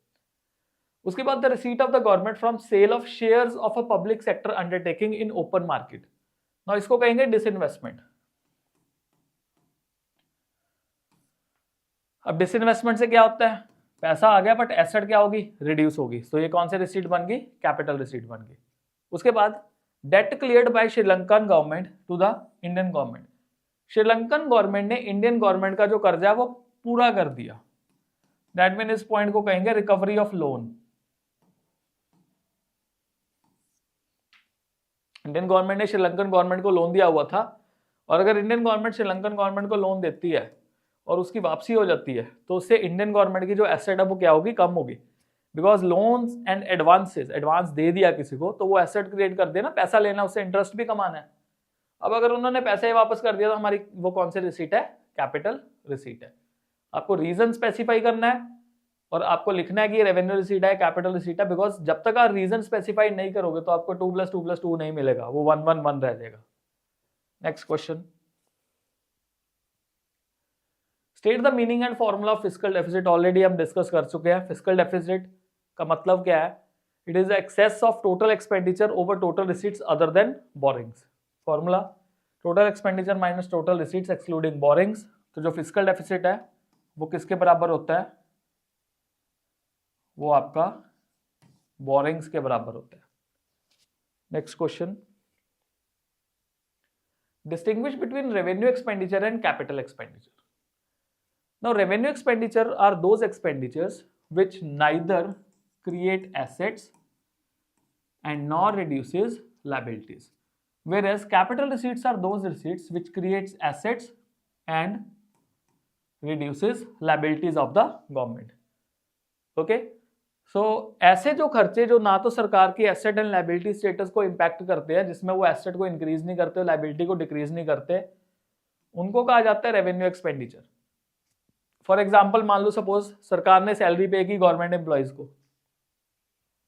उसके बाद the receipt of the government from sale of shares of a public sector undertaking in open market. ना इसको कहेंगे डिसइन्वेस्टमेंट। अब डिसइन्वेस्टमेंट से क्या होता है, पैसा आ गया बट एसेट क्या होगी, रिड्यूस होगी, तो ये कौन से रिसीट बन गई, कैपिटल रिसीट बन गई। उसके बाद debt cleared by Sri Lankan government to the Indian government. Sri Lankan government ने इंडियन गवर्नमेंट का जो कर्जा है वो पूरा कर दिया। दैट मीन इस पॉइंट को कहेंगे recovery of loan. Indian government ने श्रीलंकन गवर्नमेंट को लोन दिया हुआ था, और अगर इंडियन गवर्नमेंट श्रीलंकन गवर्नमेंट को लोन देती है और उसकी वापसी हो जाती है, तो उससे इंडियन गवर्नमेंट की जो एसेट है वो क्या होगी, कम होगी। Because loans and advances, advance दे दिया किसी को तो वो एसेट क्रिएट कर देना, पैसा लेना, उससे इंटरेस्ट भी कमाना है। अब अगर उन्होंने पैसे वापस कर दिया तो हमारी वो कौन सी रिसीट है? कैपिटल रिसीट है। आपको रीजन स्पेसिफाई करना है और आपको लिखना है कि रेवेन्यू रिसीट है, कैपिटल रिसीट है, बिकॉज जब तक आप रीजन स्पेसिफाई नहीं करोगे तो आपको 2+2+2 नहीं मिलेगा, वो 1 रह जाएगा। Next question, state the meaning and formula of fiscal deficit. Already हम डिस्कस कर चुके हैं। फिस्कल डेफिसिट का मतलब क्या है? It is excess of total expenditure over total receipts other than borrowings. Formula total expenditure minus total receipts excluding borrowings. तो जो फिस्कल डेफिसिट है वो किसके बराबर होता है? वो आपका बोरिंग्स के बराबर होता है। Next question, distinguish between revenue expenditure and capital expenditure. Now revenue expenditure are those expenditures which neither create assets and nor reduces liabilities, whereas capital receipts are those receipts which creates assets and reduces liabilities of the government. Okay, so ऐसे जो खर्चे जो ना तो सरकार की एसेट एंड लाइबिलिटी स्टेटस को इम्पैक्ट करते हैं, जिसमें वो एसेट को इंक्रीज नहीं करते, लाइबिलिटी को डिक्रीज नहीं करते, उनको कहा जाता है रेवेन्यू एक्सपेंडिचर। फॉर एग्जाम्पल मान लो सपोज सरकार ने सैलरी पे की गवर्नमेंट एम्प्लॉयज को,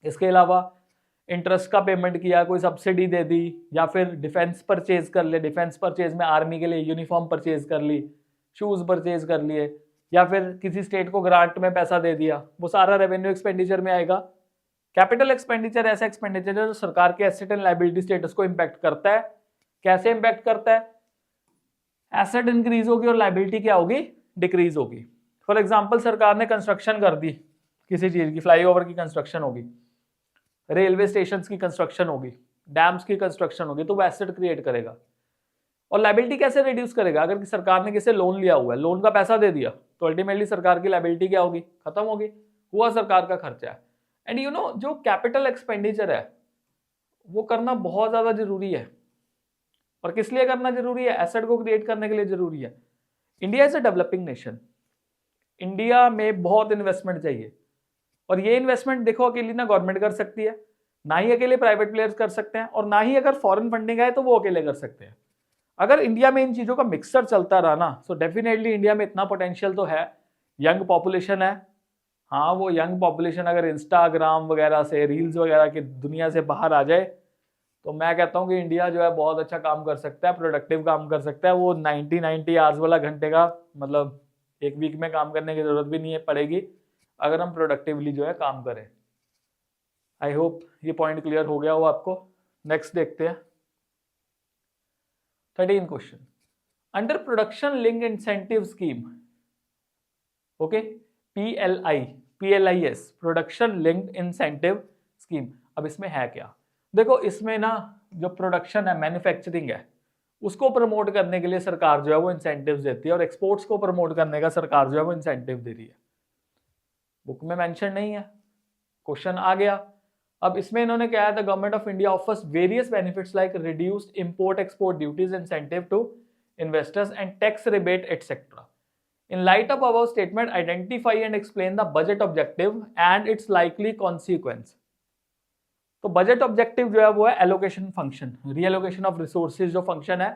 इसके अलावा इंटरेस्ट का पेमेंट किया, कोई सब्सिडी दे दी, या फिर डिफेंस परचेज कर ले, डिफेंस परचेज में आर्मी के लिए यूनिफॉर्म परचेज कर ली, शूज परचेज कर लिए, या फिर किसी स्टेट को ग्रांट में पैसा दे दिया, वो सारा रेवेन्यू एक्सपेंडिचर में आएगा। कैपिटल एक्सपेंडिचर ऐसा एक्सपेंडिचर है जो सरकार के एसेट एंड लाइबिलिटी स्टेटस को इंपैक्ट करता है। कैसे इंपैक्ट करता है? एसेट इंक्रीज होगी और लाइबिलिटी क्या होगी? डिक्रीज होगी। फॉर एग्जाम्पल सरकार ने कंस्ट्रक्शन कर दी किसी चीज की, फ्लाईओवर की कंस्ट्रक्शन होगी, रेलवे स्टेशन की कंस्ट्रक्शन होगी, डैम्स की कंस्ट्रक्शन होगी, तो वो एसेट क्रिएट करेगा। और लाइबिलिटी कैसे रिड्यूस करेगा? अगर सरकार ने किसी लोन लिया हुआ है, लोन का पैसा दे दिया, तो अल्टीमेटली सरकार की लाइबिलिटी क्या होगी? खत्म होगी, हुआ सरकार का खर्चा है। एंड यू नो जो कैपिटल एक्सपेंडिचर है वो करना बहुत ज्यादा जरूरी है। और किस लिए करना जरूरी है? एसेट को क्रिएट करने के लिए जरूरी है। India is a developing nation, India में बहुत इन्वेस्टमेंट चाहिए, और ये इन्वेस्टमेंट देखो अकेली ना गवर्नमेंट कर सकती है, ना ही अकेले प्राइवेट प्लेयर्स कर सकते हैं, और ना ही अगर फॉरेन फंडिंग आए तो वो अकेले कर सकते हैं। अगर इंडिया में इन चीजों का मिक्सर चलता रहा ना, सो डेफिनेटली इंडिया में इतना पोटेंशियल तो है। यंग पॉपुलेशन है, हाँ, वो यंग पॉपुलेशन अगर इंस्टाग्राम वगैरह से, रील्स वगैरह की दुनिया से बाहर आ जाए तो मैं कहता हूँ कि इंडिया जो है बहुत अच्छा काम कर सकता है, प्रोडक्टिव काम कर सकता है। वो 90 आवर्स वाला घंटे का मतलब एक वीक में काम करने की जरूरत भी नहीं है पड़ेगी अगर हम प्रोडक्टिवली जो है काम करें। आई होप ये पॉइंट क्लियर हो गया हो आपको। नेक्स्ट देखते हैं 13 question, under production linked incentive scheme, okay, PLIS, production linked incentive scheme. अब इसमें है क्या? देखो इसमें ना जो प्रोडक्शन है, मैन्युफैक्चरिंग है, उसको प्रमोट करने के लिए सरकार जो है वो इंसेंटिव्स देती है, और एक्सपोर्ट्स को प्रमोट करने का सरकार जो है वो इंसेंटिव दे रही है। बुक में मेंशन नहीं है, क्वेश्चन आ गया। अब इसमें इन्होंने क्या है, the government of India offers various benefits like reduced import export duties, incentive to investors and tax rebate etcetera. In light of above statement, identify and explain the budget objective and its likely consequence. तो बजट ऑब्जेक्टिव जो है वो है allocation function, reallocation of resources जो फंक्शन है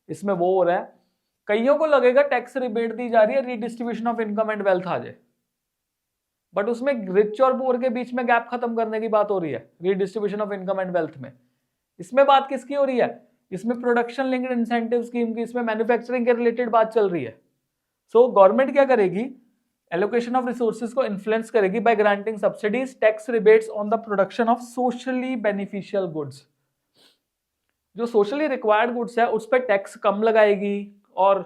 इसमें वो हो रहा है। कईयों को लगेगा टैक्स रिबेट दी जा रही है, redistribution of income and wealth आ जाए, बट उसमें रिच और पुअर के बीच में गैप खत्म करने की बात हो रही है redistribution of income and wealth में। इसमें बात किसकी हो रही है? इसमें प्रोडक्शन लिंक्ड इंसेंटिव स्कीम की, इसमें मैन्युफैक्चरिंग के रिलेटेड बात चल रही है। सो गवर्नमेंट क्या करेगी? एलोकेशन ऑफ रिसोर्सेज को इन्फ्लुएंस करेगी by granting subsidies, tax rebates on the production of socially beneficial goods. जो सोशली रिक्वायर्ड गुड्स है उस पर टैक्स कम लगाएगी और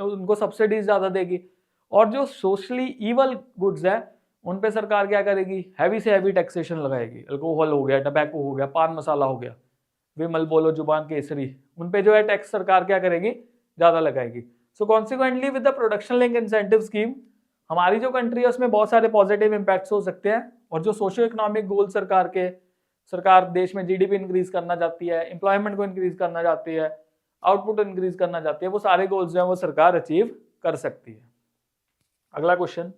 उनको सब्सिडीज ज्यादा देगी, और जो सोशली ईवल गुड्स है उन पे सरकार क्या करेगी? हैवी से हैवी टैक्सेशन लगाएगी। अल्कोहल हो गया, टबैको हो गया, पान मसाला हो गया, विमल बोलो जुबान केसरी, उन पे जो है टैक्स सरकार क्या करेगी? ज्यादा लगाएगी। So consequently with the production linked incentive scheme हमारी जो कंट्री है उसमें बहुत सारे पॉजिटिव इंपैक्ट्स हो सकते हैं, और जो सोशियो इकोनॉमिक गोल सरकार देश में जीडीपी इंक्रीज करना चाहती है, एम्प्लॉयमेंट को इंक्रीज करना चाहती है, आउटपुट इंक्रीज करना चाहती है, वो सारे गोल्स जो है वो सरकार अचीव कर सकती है। अगला question,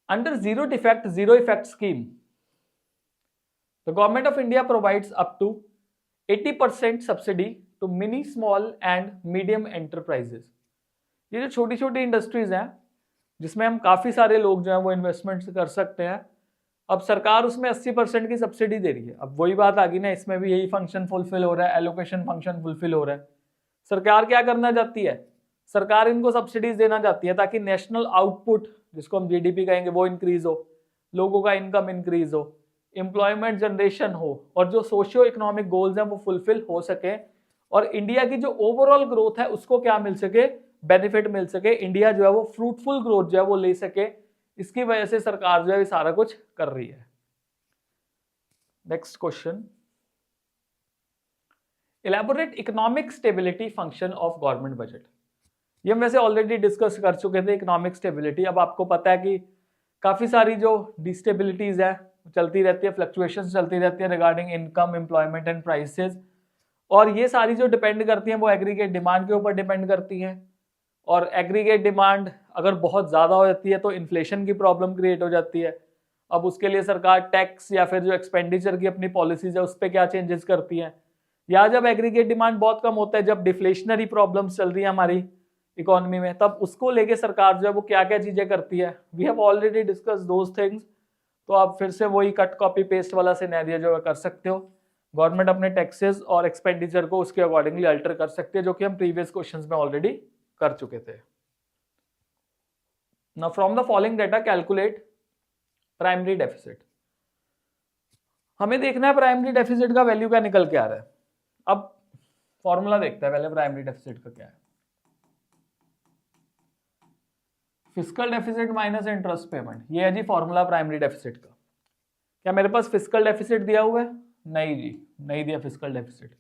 Under zero defect, zero effect scheme, the government of India provides up to 80% subsidy to mini, small and medium enterprises. ये जो छोटी छोटी इंडस्ट्रीज हैं जिसमें हम काफी सारे लोग जो हैं वो इन्वेस्टमेंट कर सकते हैं, अब सरकार उसमें 80% की सब्सिडी दे रही है। अब वही बात आ गई ना, इसमें भी यही फंक्शन फुलफिल हो रहा है, एलोकेशन फंक्शन फुलफिल हो रहा है। सरकार क्या करना चाहती है, सरकार इनको सब्सिडीज देना चाहती है ताकि नेशनल आउटपुट, जिसको हम जीडीपी कहेंगे, वो इंक्रीज हो, लोगों का इनकम इंक्रीज हो, एम्प्लॉयमेंट जनरेशन हो और जो सोशियो इकोनॉमिक गोल्स हैं वो फुलफिल हो सके और इंडिया की जो ओवरऑल ग्रोथ है उसको क्या मिल सके, बेनिफिट मिल सके, इंडिया जो है वो फ्रूटफुल ग्रोथ जो है वो ले सके। इसकी वजह से सरकार जो है सारा कुछ कर रही है। Next question, elaborate economic stability function of government budget. ये हम वैसे ऑलरेडी डिस्कस कर चुके थे इकोनॉमिक स्टेबिलिटी। अब आपको पता है कि काफी सारी जो डिस्टेबिलिटीज है चलती रहती है, फ्लक्चुएशंस चलती रहती है regarding income, employment and prices, और ये सारी जो डिपेंड करती हैं वो एग्रीगेट डिमांड के ऊपर डिपेंड करती हैं। और एग्रीगेट डिमांड अगर बहुत ज़्यादा हो जाती है तो इन्फ्लेशन की प्रॉब्लम क्रिएट हो जाती है। अब उसके लिए सरकार टैक्स या फिर जो एक्सपेंडिचर की अपनी पॉलिसीज है उस पर क्या चेंजेस करती हैं, या जब एग्रीगेट डिमांड बहुत कम होता है, जब डिफ्लेशनरी प्रॉब्लम्स चल रही है हमारी इकोनॉमी में, तब उसको लेके सरकार जो है वो क्या क्या चीज़ें करती है। We have already discuss those things, तो आप फिर से वही कट कॉपी पेस्ट वाला सिनेरियो जो है कर सकते हो। गवर्नमेंट अपने टैक्सेस और एक्सपेंडिचर को उसके अकॉर्डिंगली अल्टर कर सकते हैं, जो कि हम प्रीवियस क्वेश्चंस में ऑलरेडी कर चुके थे। Now from the following data calculate primary deficit. हमें देखना है प्राइमरी डेफिसिट का वैल्यू क्या निकल के आ रहा है। अब फॉर्मूला देखते हैं पहले प्राइमरी डेफिसिट का क्या है। Fiscal deficit minus interest payment, ये है जी फॉर्मूला प्राइमरी डेफिसिट का। क्या मेरे पास फिस्कल डेफिसिट दिया हुआ है? नहीं जी, नहीं दिया फिस्कल डेफिसिट।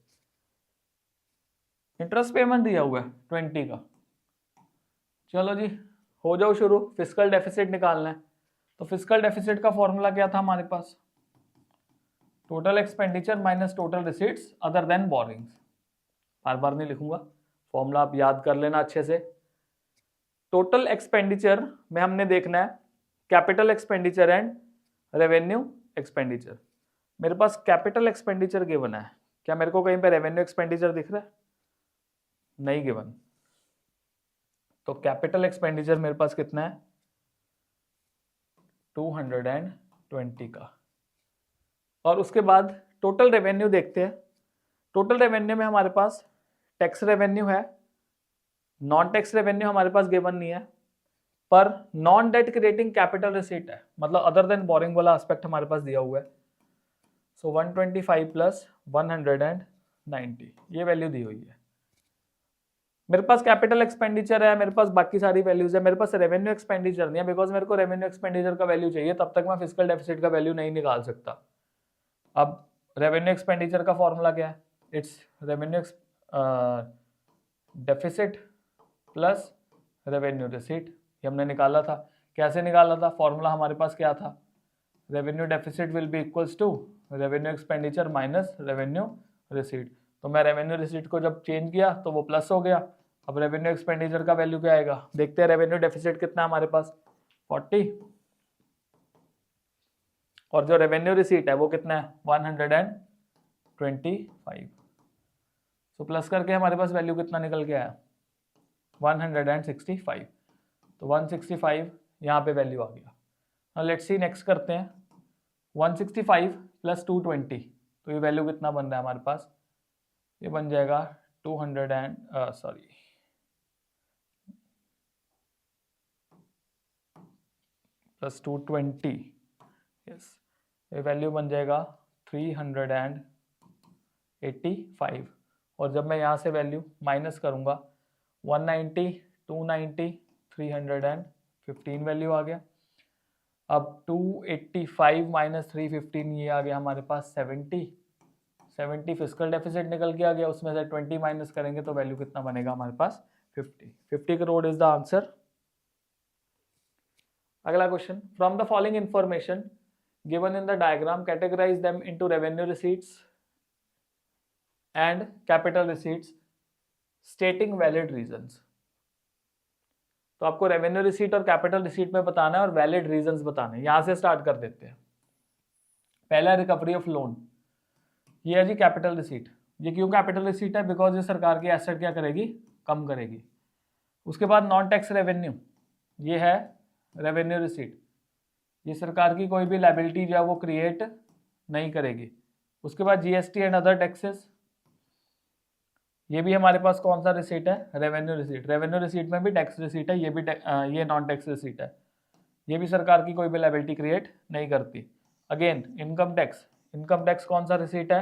इंटरेस्ट पेमेंट दिया हुआ है 20 का। चलो जी हो जाओ शुरू, फिस्कल डेफिसिट निकालना है। तो फिस्कल डेफिसिट का फॉर्मूला क्या था हमारे पास, total expenditure minus total receipts other than borrowings. बार बार नहीं लिखूंगा, फॉर्मूला आप याद कर लेना अच्छे से। टोटल एक्सपेंडिचर में हमने देखना है capital expenditure and revenue expenditure. मेरे पास कैपिटल एक्सपेंडिचर गिवन है, क्या मेरे को कहीं पे रेवेन्यू एक्सपेंडिचर दिख रहा है? नहीं गिवन। तो कैपिटल एक्सपेंडिचर मेरे पास कितना है, 220 का। और उसके बाद टोटल रेवेन्यू देखते हैं। टोटल रेवेन्यू में हमारे पास टैक्स रेवेन्यू है, नॉन टैक्स रेवेन्यू हमारे पास गिवन नहीं है, पर non debt creating capital receipt है, मतलब अदर देन बोरिंग वाला एस्पेक्ट हमारे पास दिया हुआ है। सो 125 प्लस 190 ये वैल्यू दी हुई है। मेरे पास कैपिटल एक्सपेंडिचर है, मेरे पास बाकी सारी वैल्यूज है, मेरे पास रेवेन्यू एक्सपेंडिचर नहीं है, बिकॉज मेरे को रेवेन्यू एक्सपेंडिचर का वैल्यू चाहिए, तब तक मैं फिस्कल डेफिसिट का वैल्यू नहीं निकाल सकता। अब रेवेन्यू एक्सपेंडिचर का फॉर्मूला क्या है, it's revenue deficit plus revenue receipt. ये हमने निकाला था, कैसे निकाला था, फॉर्मूला हमारे पास क्या था, revenue deficit will be equals to revenue expenditure minus revenue receipt. तो मैं रेवेन्यू रिसीट को जब चेंज किया तो वो प्लस हो गया। अब रेवेन्यू एक्सपेंडिचर का वैल्यू क्या आएगा, देखते हैं रेवेन्यू डेफिसिट कितना है हमारे पास, 40, और जो रेवेन्यू रिसीट है वो कितना है, 125। तो प्लस करके हमारे पास वैल्यू कितना निकल के आया, 165। तो 165 यहाँ पे वैल्यू आ गया। लेट्स सी नेक्स्ट करते हैं, 165 प्लस 220, तो ये वैल्यू कितना बन रहा है हमारे पास, ये बन जाएगा 200 प्लस 220, यस, ये वैल्यू बन जाएगा 385। और जब मैं यहाँ से वैल्यू माइनस करूँगा 190, 290, 315 वैल्यू आ गया। अब 285 माइनस 315 ये आ गया हमारे पास 70 फिस्कल डेफिसिट निकल के आ गया, उसमें से 20 माइनस करेंगे तो वैल्यू कितना बनेगा हमारे पास, 50 करोड़ इज द आंसर। अगला question, from the following information given in the diagram categorize them into revenue receipts and capital receipts stating valid reasons. तो आपको रेवेन्यू रिसीट और कैपिटल रिसीट में बताना है और वैलिड रीजंस बताने हैं। यहां से स्टार्ट कर देते हैं। पहला रिकवरी ऑफ लोन, ये है जी कैपिटल रिसीट। ये क्यों कैपिटल रिसीट है? बिकॉज ये सरकार की एसेट क्या करेगी, कम करेगी। उसके बाद नॉन टैक्स रेवेन्यू, ये है रेवेन्यू रिसीट। ये सरकार की कोई भी लायबिलिटी जो है वो क्रिएट नहीं करेगी। उसके बाद जीएसटी एंड अदर टैक्सेस, ये भी हमारे पास कौन सा रिसीट है, रेवेन्यू रिसीट। रेवेन्यू रिसीट में भी टैक्स रिसीट है, ये नॉन टैक्स रिसीट है। ये भी सरकार की कोई भी लायबिलिटी क्रिएट नहीं करती। Again income tax, income tax कौन सा रिसीट है,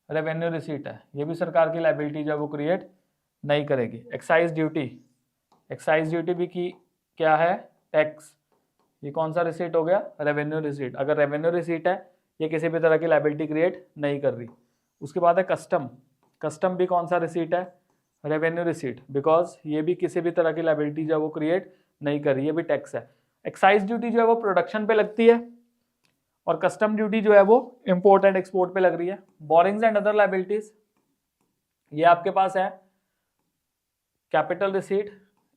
रेवेन्यू रिसीट है। ये भी सरकार की लायबिलिटी जो है वो क्रिएट नहीं करेगी। एक्साइज ड्यूटी, एक्साइज ड्यूटी भी की क्या है, टैक्स। ये कौन सा रिसीट हो गया, रेवेन्यू रिसीट। अगर रेवेन्यू रिसीट है ये किसी भी तरह की लायबिलिटी क्रिएट नहीं कर रही। उसके बाद है कस्टम, कस्टम भी कौन सा रिसीट है, रेवेन्यू रिसीट, बिकॉज ये भी किसी भी तरह की लायबिलिटी जो है वो क्रिएट नहीं कर रही, ये भी टैक्स है। एक्साइज ड्यूटी जो है वो प्रोडक्शन पे लगती है और कस्टम ड्यूटी जो है वो इंपोर्ट एंड एक्सपोर्ट पे लग रही है। बोरिंग्स एंड अदर लायबिलिटीज, ये आपके पास है कैपिटल रिसीट।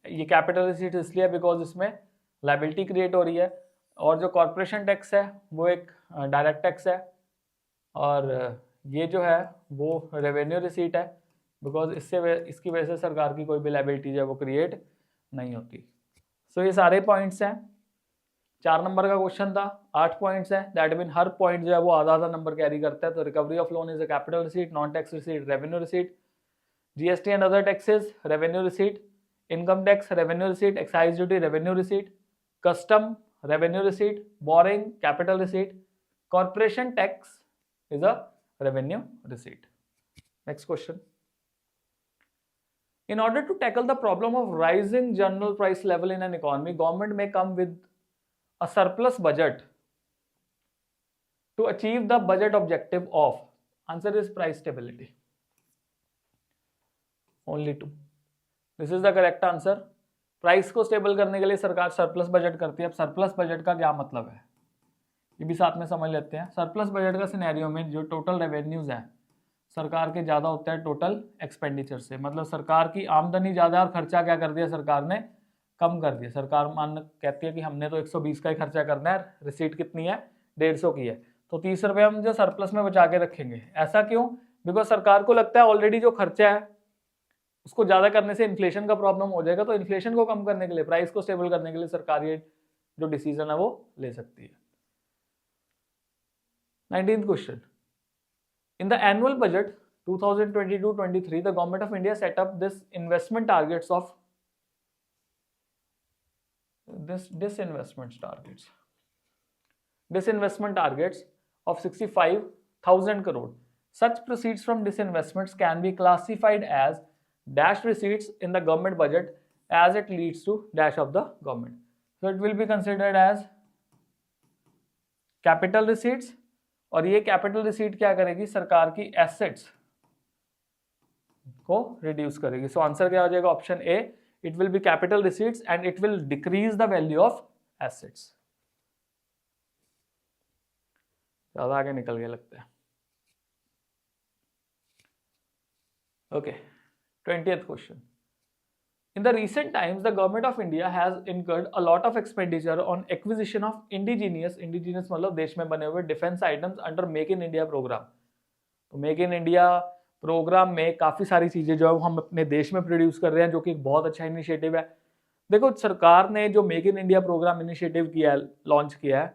ये कैपिटल रिसीट इसलिए बिकॉज इसमें लायबिलिटी क्रिएट हो रही है। और जो कॉर्पोरेशन टैक्स है वो एक डायरेक्ट टैक्स है और ये जो है वो रेवेन्यू रिसीट है बिकॉज इसकी वजह से सरकार की कोई भी लायबिलिटी जो है वो क्रिएट नहीं होती। सो ये सारे पॉइंट्स हैं। 4 नंबर का क्वेश्चन था, 8 पॉइंट्स है, दैट मीन हर पॉइंट जो है वो आधा आधा नंबर कैरी करता है। तो recovery of loan is a capital receipt, non tax receipt revenue receipt, GST and other taxes revenue receipt, income tax revenue receipt, excise duty revenue receipt, custom revenue receipt, boring capital receipt, corporation tax is a revenue receipt. Next question. In order to tackle the problem of rising general price level in an economy, government may come with a surplus budget to achieve the budget objective of, answer is price stability. Only 2. This is the correct answer. Price को स्टेबल करने के लिए सरकार सरप्लस बजट करती है। अब सरप्लस बजट का क्या मतलब है ये भी साथ में समझ लेते हैं। सरप्लस बजट का सिनेरियो में जो टोटल रेवेन्यूज हैं सरकार के ज़्यादा होता है टोटल एक्सपेंडिचर से, मतलब सरकार की आमदनी ज़्यादा और खर्चा क्या कर दिया सरकार ने, कम कर दिया। सरकार कहती है कि हमने तो 120 का ही खर्चा करना है, रिसीट कितनी है 150 की है, तो 30 रुपये हम जो सरप्लस में बचा के रखेंगे। ऐसा क्यों? बिकॉज सरकार को लगता है ऑलरेडी जो खर्चा है उसको ज़्यादा करने से इन्फ्लेशन का प्रॉब्लम हो जाएगा, तो इन्फ्लेशन को कम करने के लिए, प्राइस को स्टेबल करने के लिए सरकार ये जो डिसीजन है वो ले सकती है। 19th question. In the annual budget 2022-23, the government of India set up this investment targets of disinvestment targets of 65,000 crore. Such proceeds from disinvestments can be classified as dash receipts in the government budget as it leads to dash of the government. So it will be considered as capital receipts और ये कैपिटल रिसीट क्या करेगी, सरकार की एसेट्स को रिड्यूस करेगी। सो आंसर क्या हो जाएगा, option A, it will be capital receipts and it will decrease the value of assets. ज्यादा आगे निकल गया लगता है। Okay, 20th question. In the recent times, the government of India has incurred a lot of expenditure on acquisition of indigenous मतलब देश में बने हुए defence items under make in India programme. तो मेक इन इंडिया प्रोग्राम में काफ़ी सारी चीज़ें जो है हम अपने देश में प्रोड्यूस कर रहे हैं, जो कि एक बहुत अच्छा इनिशिएटिव है। देखो, सरकार ने जो make in India programme initiative किया है, लॉन्च किया है,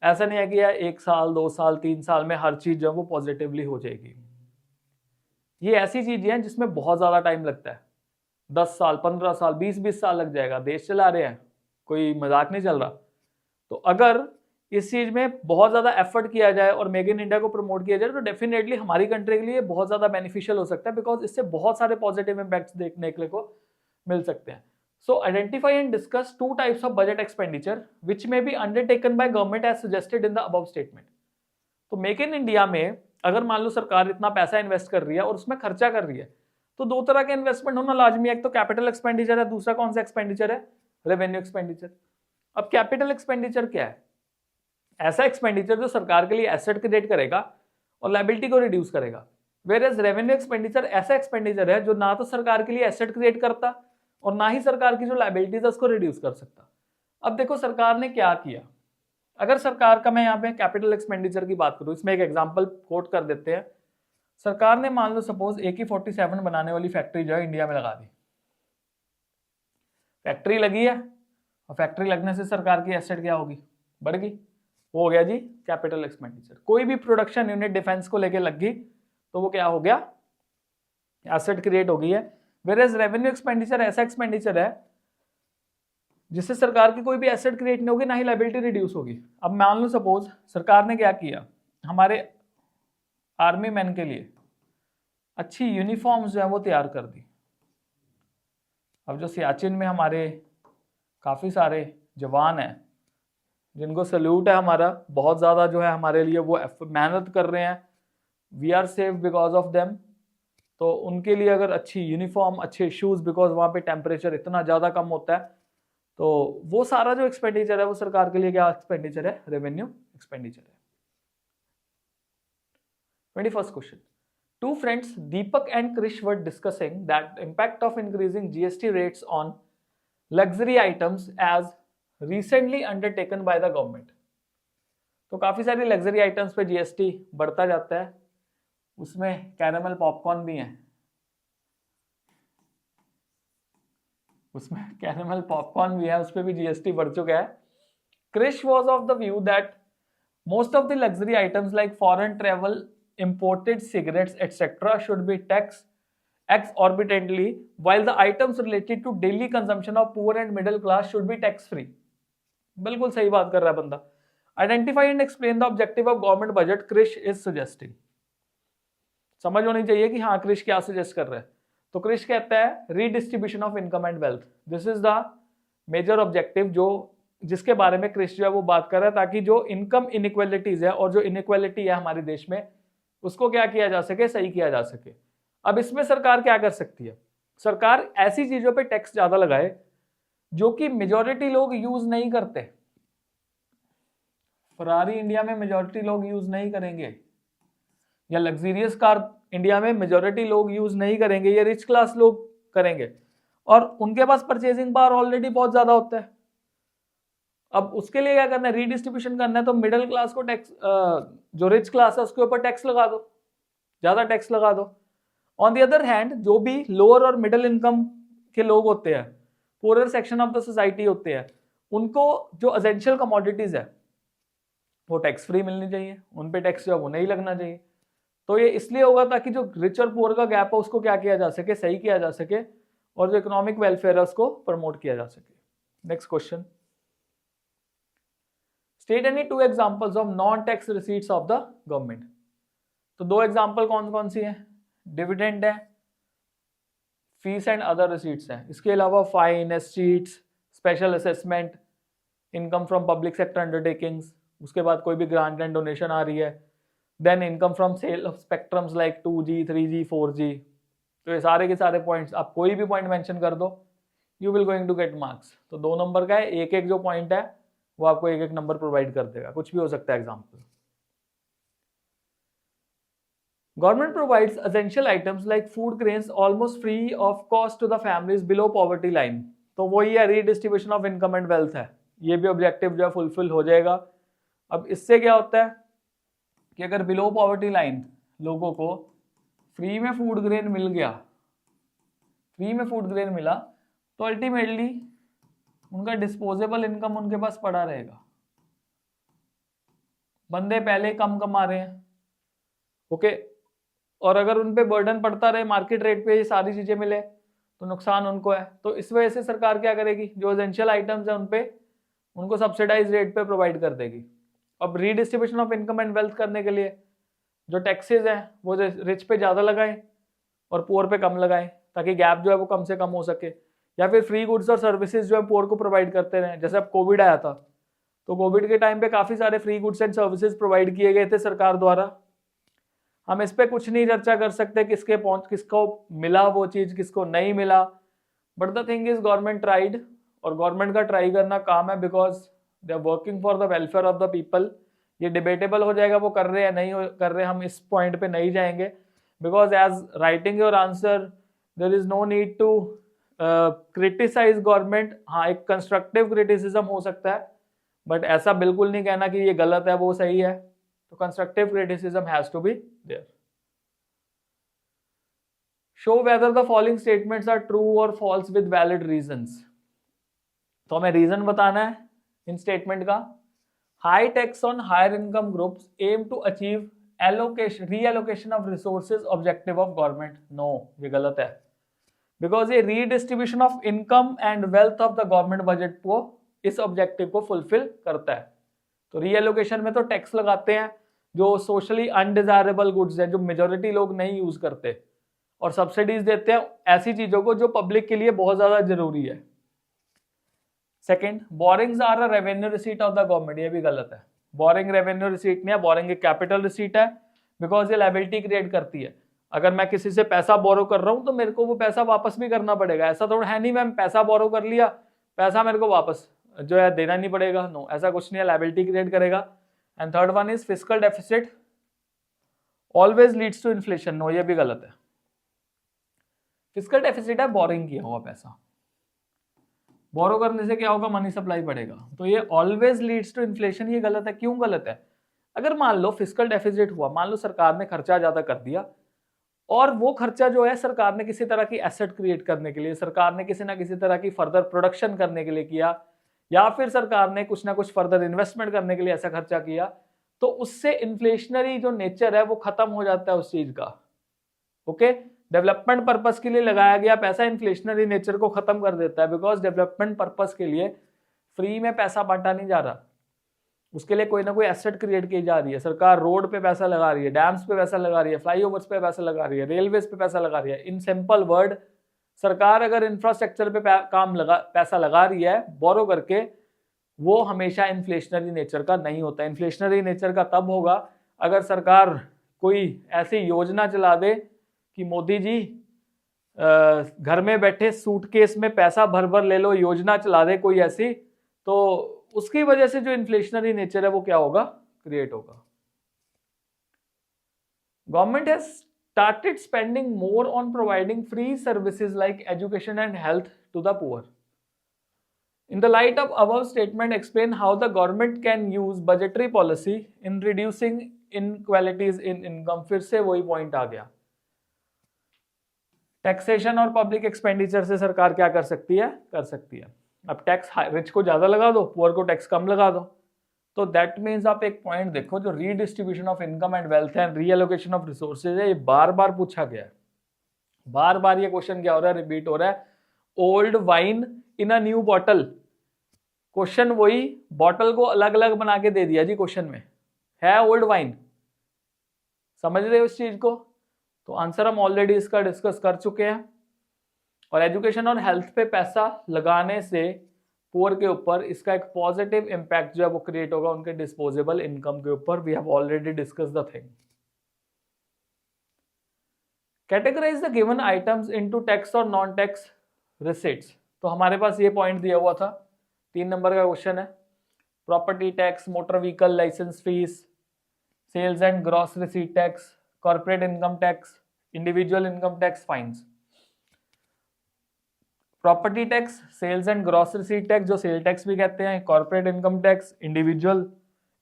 ऐसा नहीं है कि यार 1 साल 2 साल 3 साल में हर चीज़ जो है वो पॉजिटिवली हो जाएगी। ये ऐसी चीज़ें हैं जिसमें बहुत ज़्यादा टाइम लगता है, 10 साल 15 साल 20 साल लग जाएगा। देश चला रहे हैं, कोई मजाक नहीं चल रहा। तो अगर इस चीज़ में बहुत ज़्यादा एफर्ट किया जाए और मेक इन इंडिया को प्रमोट किया जाए तो डेफिनेटली हमारी कंट्री के लिए बहुत ज़्यादा बेनिफिशियल हो सकता है, बिकॉज इससे बहुत सारे पॉजिटिव इम्पैक्ट्स देखने को मिल सकते हैं। So identify and discuss 2 types of budget expenditure which may be undertaken by government as suggested in the above statement. तो मेक इन इंडिया में अगर मान लो सरकार इतना पैसा इन्वेस्ट कर रही है और उसमें खर्चा कर रही है, तो 2 तरह के इन्वेस्टमेंट होना लाजमी है। एक तो कैपिटल एक्सपेंडिचर है, दूसरा कौन सा एक्सपेंडिचर है, रेवेन्यू एक्सपेंडिचर। अब कैपिटल एक्सपेंडिचर क्या है? ऐसा एक्सपेंडिचर जो सरकार के लिए एसेट क्रिएट करेगा और लायबिलिटी को रिड्यूस करेगा। वेयर एज रेवेन्यू एक्सपेंडिचर ऐसा एक्सपेंडिचर है जो ना तो सरकार के लिए एसेट क्रिएट करता और ना ही सरकार की जो लाइबिलिटीज है उसको रिड्यूस कर सकता। अब देखो सरकार ने क्या किया। अगर सरकार का मैं यहाँ पे कैपिटल एक्सपेंडिचर की बात करूँ, इसमें एक एग्जांपल कोट कर देते हैं। सरकार ने मान लो सपोज AK-47 बनाने वाली फैक्ट्री जो है इंडिया में लगा दी। फैक्ट्री लगी है और फैक्ट्री लगने से सरकार की एसेट क्या होगी, बढ़ गई। वो हो गया जी कैपिटल एक्सपेंडिचर। कोई भी प्रोडक्शन यूनिट डिफेंस को लेके लग गई तो वो क्या हो गया, एसेट क्रिएट हो गई है। वेयरएज रेवेन्यू एक्सपेंडिचर ऐसा एक्सपेंडिचर है जिससे सरकार की कोई भी एसेट क्रिएट नहीं होगी, ना ही लायबिलिटी रिड्यूस होगी। अब मान लो सपोज सरकार ने क्या किया, हमारे आर्मी मैन के लिए अच्छी यूनिफॉर्म्स जो है वो तैयार कर दी। अब जो सियाचिन में हमारे काफ़ी सारे जवान हैं जिनको सल्यूट है हमारा, बहुत ज़्यादा जो है हमारे लिए वो मेहनत कर रहे हैं, we are safe because of them. तो उनके लिए अगर अच्छी यूनिफॉर्म, अच्छे शूज़, बिकॉज वहाँ पे टेम्परेचर इतना ज़्यादा कम होता है, तो वो सारा जो एक्सपेंडिचर है वो सरकार के लिए क्या एक्सपेंडिचर है, रेवेन्यू एक्सपेंडिचर है। 21st question, two friends Deepak and Krish were discussing that impact of increasing GST rates on luxury items as recently undertaken by the government। तो काफी सारी लग्जरी आइटम्स पे GST बढ़ता जाता है, उसमें कैरामल पॉपकॉर्न भी है, उसमें कैरामल पॉपकॉर्न भी है, उस पर भी GST बढ़ चुका है। Krish was of the view that most of the luxury items like foreign travel, imported cigarettes, etc. should be taxed exorbitantly, while the items related to daily consumption of poor and middle class should be tax free। बिल्कुल सही बात कर रहा है बंदा। Identify and explain the objective of government budget, Krish is suggesting। समझ होनी चाहिए कि हाँ क्रिश क्या सजेस्ट कर रहा है। तो क्रिश कहता है redistribution of income and wealth, this is the major objective जो जिसके बारे में क्रिश जो है वो बात कर रहा है, ताकि जो इनकम इनइक्वालिटीज है और जो इनइक्वालिटी है हमारे देश में उसको क्या किया जा सके, सही किया जा सके। अब इसमें सरकार क्या कर सकती है, सरकार ऐसी चीजों पे टैक्स ज्यादा लगाए जो कि मेजॉरिटी लोग यूज नहीं करते। फरारी इंडिया में मेजॉरिटी लोग यूज नहीं करेंगे, या लग्जरियस कार इंडिया में मेजॉरिटी लोग यूज नहीं करेंगे, ये रिच क्लास लोग करेंगे और उनके पास परचेजिंग पावर ऑलरेडी बहुत ज्यादा होता है। अब उसके लिए क्या करना है, रीडिस्ट्रीब्यूशन करना है, तो मिडिल क्लास को टैक्स, जो रिच क्लास है उसके ऊपर टैक्स लगा दो, ज्यादा टैक्स लगा दो। ऑन द अदर हैंड जो भी लोअर और मिडिल इनकम के लोग होते हैं, poorer section of the society होते हैं, उनको जो एसेंशियल कमोडिटीज है वो टैक्स फ्री मिलनी चाहिए, उन पे टैक्स जो है वो नहीं लगना चाहिए। तो ये इसलिए होगा ताकि जो रिच और पुअर का गैप है उसको क्या किया जा सके, सही किया जा सके, और जो इकोनॉमिक वेलफेयर है उसको प्रमोट किया जा सके। Next question, state any two examples of non tax receipts of the government. तो दो एग्जांपल कौन कौन सी हैं, डिविडेंड है, फीस एंड अदर रिसीट्स हैं। इसके अलावा fine, escheats, special assessment, income from public sector undertakings, उसके बाद कोई भी ग्रांट एंड डोनेशन आ रही है, then income from sale of spectrums like 2G, 3G, 4G। तो ये सारे के सारे पॉइंट्स, आप कोई भी पॉइंट मेंशन कर दो, you will going to get marks. तो 2 नंबर का है, एक एक जो पॉइंट है वो आपको एक एक नंबर प्रोवाइड कर देगा, कुछ भी हो सकता है example. Government provides essential items like food grains almost free of cost to the families below poverty line. तो वही है redistribution of income and wealth है, ये भी ऑब्जेक्टिव जो है फुलफिल हो जाएगा। अब इससे क्या होता है कि अगर बिलो पॉवर्टी लाइन लोगों को फ्री में फूड ग्रेन मिल गया, फ्री में फूड ग्रेन मिला, तो अल्टीमेटली उनका डिस्पोजेबल इनकम उनके पास पड़ा रहेगा। बंदे पहले कम कमा रहे हैं, ओके, और अगर उन पे बर्डन पड़ता रहे, मार्केट रेट पे ये सारी चीजें मिले, तो नुकसान उनको है। तो इस वजह से सरकार क्या करेगी, जो एसेंशियल आइटम्स है उन पे उनको सब्सिडाइज रेट पे प्रोवाइड कर देगी। अब redistribution of income and wealth करने के लिए जो टैक्सेस हैं वो रिच पे ज़्यादा लगाएं और पुअर पे कम लगाएं, ताकि गैप जो है वो कम से कम हो सके। या फिर फ्री गुड्स और सर्विसेज जो है पुअर को प्रोवाइड करते रहें। जैसे अब कोविड आया था, तो कोविड के टाइम पे काफ़ी सारे free goods and services provide किए गए थे सरकार द्वारा। हम इस पर कुछ नहीं चर्चा कर सकते किसको मिला वो चीज़, किसको नहीं मिला, but the thing is government tried, और गवर्नमेंट का ट्राई करना काम है, because they are working for the welfare of the people. ये डिबेटेबल हो जाएगा वो कर रहे हैं नहीं कर रहे, हम इस पॉइंट पे नहीं जाएंगे, because as writing your answer there is no need to criticise government, हाँ एक कंस्ट्रक्टिव क्रिटिसिज्म हो सकता है, बट ऐसा बिल्कुल नहीं कहना कि ये गलत है वो सही है, तो constructive criticism has to be there. Show whether the following statements are true और फॉल्स विद वैलिड रीजंस। तो हमें रीजन बताना है इन स्टेटमेंट का। High tax on higher income groups aim to achieve allocation reallocation of resources objective of government. No, ये गलत है, बिकॉज ये redistribution of income and wealth of the government budget को इस ऑब्जेक्टिव को फुलफिल करता है। तो रीएलोकेशन में तो टैक्स लगाते हैं जो सोशली अनडिजायरेबल गुड्स है, जो मेजोरिटी लोग नहीं यूज करते, और सब्सिडीज देते हैं ऐसी चीजों को जो पब्लिक के लिए बहुत ज्यादा जरूरी है। Second, borrowings are a revenue receipt of the government. ये भी गलत है, बोरिंग रेवेन्यू रिसीट नहीं है, बोरिंग एक कैपिटल रिसीट है, बिकॉज ये लायबिलिटी क्रिएट करती है। अगर मैं किसी से पैसा बोरो कर रहा हूं तो मेरे को वो पैसा वापस भी करना पड़ेगा। ऐसा थोड़ा है नहीं मैं पैसा बोरो कर लिया, पैसा मेरे को वापस जो है देना नहीं पड़ेगा। नो, ऐसा कुछ नहीं है, लायबिलिटी क्रिएट करेगा। And third one is fiscal deficit always leads to inflation. No, ये भी गलत है। फिस्कल डेफिसिट है बोरिंग किया हुआ पैसा, बोरो करने से क्या होगा, मनी सप्लाई बढ़ेगा। तो ये ऑलवेज लीड्स टू इन्फ्लेशन, ये गलत है। क्यों गलत है? अगर मान लो फिस्कल डेफिसिट हुआ, मान लो सरकार ने खर्चा ज्यादा कर दिया, और वो खर्चा जो है सरकार ने किसी तरह की एसेट क्रिएट करने के लिए, सरकार ने किसी ना किसी तरह की फर्दर प्रोडक्शन करने के लिए किया, या फिर सरकार ने कुछ ना कुछ फर्दर इन्वेस्टमेंट करने के लिए ऐसा खर्चा किया, तो उससे इन्फ्लेशनरी जो नेचर है वो खत्म हो जाता है उस चीज का। ओके, डेवलपमेंट पर्पस के लिए लगाया गया पैसा इन्फ्लेशनरी नेचर को खत्म कर देता है, बिकॉज डेवलपमेंट पर्पस के लिए फ्री में पैसा बांटा नहीं जा रहा, उसके लिए कोई ना कोई एसेट क्रिएट की जा रही है। सरकार रोड पे पैसा लगा रही है, डैम्स पे पैसा लगा रही है, फ्लाईओवर्स पे पैसा लगा रही है, रेलवेज पे पैसा लगा रही है। इन सिंपल वर्ड, सरकार अगर इंफ्रास्ट्रक्चर पे पैसा लगा रही है बोरो करके, वो हमेशा इन्फ्लेशनरी नेचर का नहीं होता। इन्फ्लेशनरी नेचर का तब होगा अगर सरकार कोई ऐसी योजना चला दे कि मोदी जी घर में बैठे सूटकेस में पैसा भर भर ले लो, योजना चला दे कोई ऐसी, तो उसकी वजह से जो इन्फ्लेशनरी नेचर है वो क्या होगा, क्रिएट होगा। Government has started spending more on providing free services like education and health to the poor. In the light of above statement, explain how the government can use budgetary policy in reducing inequalities in income। फिर से वही पॉइंट आ गया, टैक्सेशन और पब्लिक एक्सपेंडिचर से सरकार क्या कर सकती है, कर सकती है। अब टैक्स रिच को ज्यादा लगा दो, पुअर को टैक्स कम लगा दो। तो दैट मीन्स आप एक पॉइंट देखो, जो redistribution of income and wealth and reallocation of resources है, ये बार बार पूछा गया है। बार बार ये क्वेश्चन क्या हो रहा है, रिपीट हो रहा है। Old wine in a new bottle, question वही, बॉटल को अलग अलग बना के दे दिया जी क्वेश्चन में, है ओल्ड वाइन। समझ रहे हो इस चीज को? तो आंसर हम ऑलरेडी इसका डिस्कस कर चुके हैं। और एजुकेशन और हेल्थ पे पैसा लगाने से पुअर के ऊपर इसका एक पॉजिटिव इंपैक्ट जो है वो क्रिएट होगा उनके डिस्पोजेबल इनकम के ऊपर। We have already discuss the thing. Categorize the given items into tax और नॉन टैक्स रिसीट्स। तो हमारे पास ये पॉइंट दिया हुआ था, 3 नंबर का क्वेश्चन है। Property tax, motor vehicle licence fees, sales and gross receipt tax, corporate income tax, individual income tax, fines. Property tax, sales and gross receipt tax जो सेल टैक्स भी कहते हैं, corporate income tax, individual